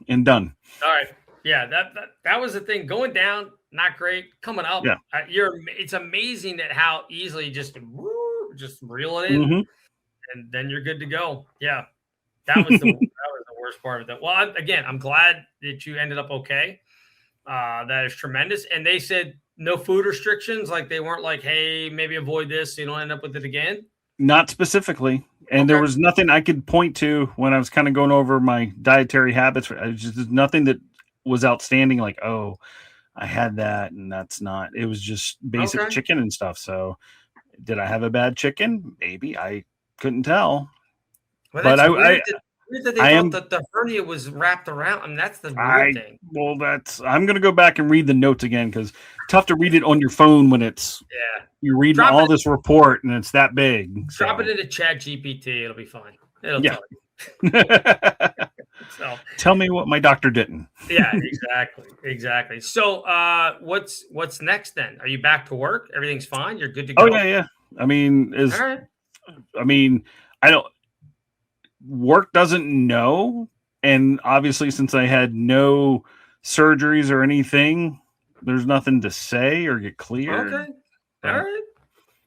and done. All right. Yeah, that was the thing. Going down, not great. Coming up, it's amazing at how easily just reel it in, and then you're good to go. Yeah, that was the worst part of that. Well, I'm glad that you ended up okay. That is tremendous. And they said no food restrictions. Like they weren't like, hey, maybe avoid this so you don't end up with it again. Not specifically. And there was nothing I could point to when I was kind of going over my dietary habits. Just nothing that was outstanding. Like, oh, I had that and that's not. It was just basic chicken and stuff. So did I have a bad chicken? Maybe. I couldn't tell. Well, but I thought that the hernia was wrapped around. I mean, that's the weird thing. Well, I'm going to go back and read the notes again because tough to read it on your phone when it's you're reading all this report and it's that big. Drop it into ChatGPT. It'll be fine. It'll tell you. So tell me what my doctor didn't. Yeah, exactly. So what's next then? Are you back to work? Everything's fine? You're good to go? Oh, yeah. I mean, work doesn't know. And obviously, since I had no surgeries or anything, there's nothing to say or get cleared. Okay. All right.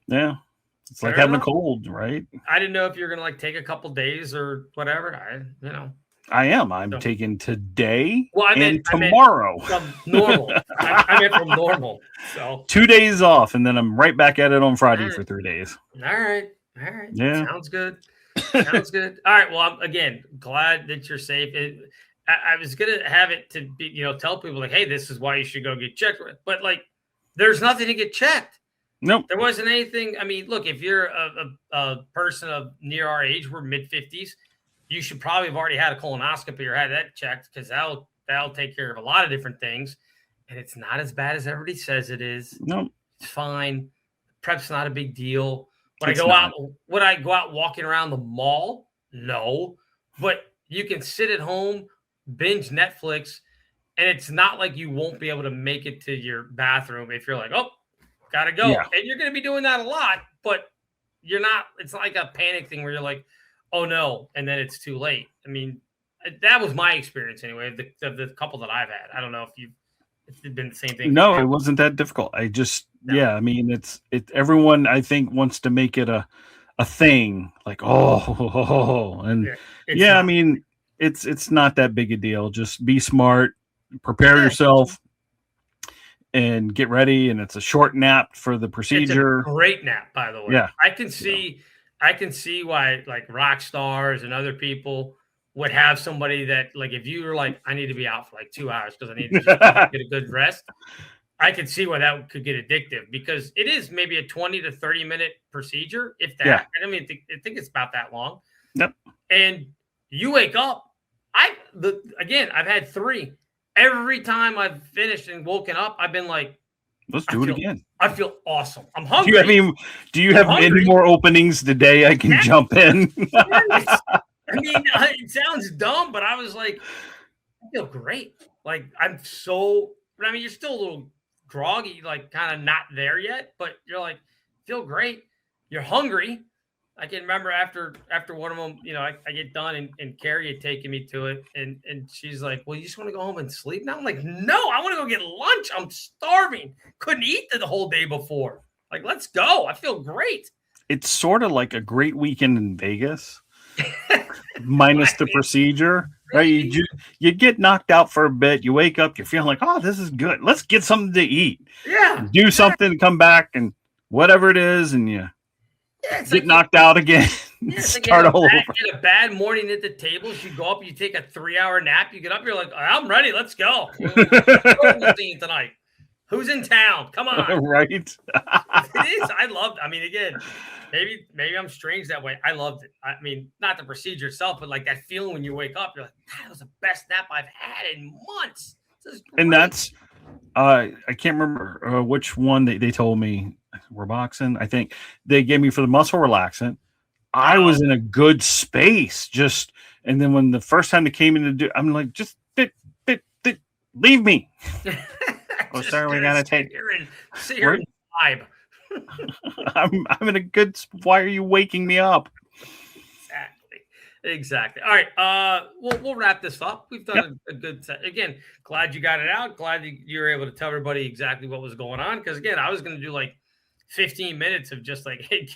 Yeah. It's like having a cold, right? I didn't know if you're going to take a couple days or whatever. I am. I'm taking today and tomorrow. From normal. I meant from normal. So 2 days off, and then I'm right back at it on Friday for 3 days. All right. Yeah. Sounds good. All right. Well, I'm, again, glad that you're safe. I was going to have it to be, tell people like, hey, this is why you should go get checked. But like, there's nothing to get checked. Nope. There wasn't anything. I mean, look, if you're a person of near our age, we're mid-50s, you should probably have already had a colonoscopy or had that checked because that'll take care of a lot of different things. And it's not as bad as everybody says it is. Nope. It's fine. Prep's not a big deal. Would I go out walking around the mall? No. But you can sit at home, binge Netflix, and it's not like you won't be able to make it to your bathroom if you're like, oh, gotta go. Yeah. And you're going to be doing that a lot, but you're not. It's not like a panic thing where you're like, oh, no, and then it's too late. I mean, that was my experience anyway. The couple that I've had. I don't know if it's been the same thing. No, it wasn't that difficult. I just, I mean, it's everyone I think wants to make it a thing, like and I mean, it's not that big a deal. Just be smart, prepare yourself, and get ready. And it's a short nap for the procedure. It's a great nap, by the way. Yeah, I can see why like rock stars and other people would have somebody that, like, if you were like, I need to be out for like 2 hours because I need to just get a good rest. I could see why that could get addictive, because it is maybe a 20 to 30 minute procedure, if that. Yeah. I mean, I think it's about that long. Yep. And you wake up. I've had 3. Every time I've finished and woken up, I've been like, let's do it again. I feel awesome. I'm hungry. Do you have any more openings today I can jump in? I mean, it sounds dumb, but I was like, I feel great. Like, I mean, you're still a little groggy, like kind of not there yet, but you're like, feel great. You're hungry. I can remember after one of them, I get done and Carrie had taken me to it, and she's like, well, you just want to go home and sleep now? I'm like, no, I want to go get lunch. I'm starving. Couldn't eat the whole day before. Like, let's go. I feel great. It's sort of like a great weekend in Vegas, minus the procedure. Right? You get knocked out for a bit. You wake up. You're feeling like, oh, this is good. Let's get something to eat. Yeah. Do something. Come back and whatever it is, and you get knocked out again. Start all over. Get a bad morning at the table. You go up. You take a 3-hour nap. You get up. You're like, I'm ready. Let's go. Tonight. Who's in town? Come on. Right. It is. I mean, again, maybe I'm strange that way. I loved it. I mean, not the procedure itself, but like that feeling when you wake up, you're like, that was the best nap I've had in months. And that's, I can't remember which one they told me. Roboxin, I think they gave me for the muscle relaxant. I was in a good space, and then when the first time they came in to do, I'm like, just leave me. Oh, sorry, we gotta take. Sit here and vibe. I'm in a good. Why are you waking me up? Exactly. All right. We'll wrap this up. We've done a good set. Again, glad you got it out. Glad you were able to tell everybody exactly what was going on. Because again, I was going to do like 15 minutes of just like, hey,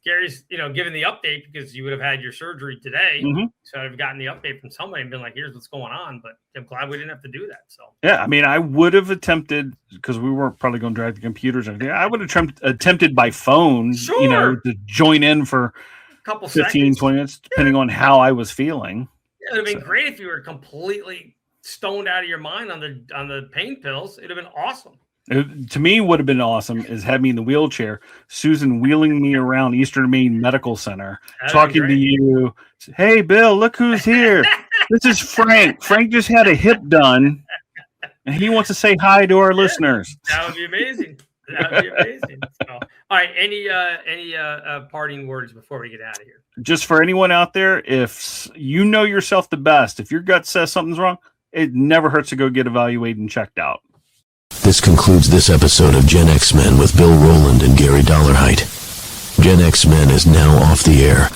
Gary's, giving the update, because you would have had your surgery today. Mm-hmm. So I've gotten the update from somebody and been like, here's what's going on. But I'm glad we didn't have to do that. So yeah, I mean, I would have attempted, because we weren't probably going to drive the computers or anything. I would have attempted by phone, to join in for a couple 15, seconds. 20 minutes, depending on how I was feeling. It would have been great if you were completely stoned out of your mind on the pain pills. It'd have been awesome. To me, would have been awesome is having me in the wheelchair, Susan wheeling me around Eastern Maine Medical Center, talking to you. Hey, Bill, look who's here. This is Frank. Frank just had a hip done, and he wants to say hi to our listeners. That would be amazing. That would be amazing. So, all right, any parting words before we get out of here? Just for anyone out there, if you know yourself the best, if your gut says something's wrong, it never hurts to go get evaluated and checked out. This concludes this episode of Gen X Men with Bill Rowland and Gary Dollarhite. Gen X Men is now off the air.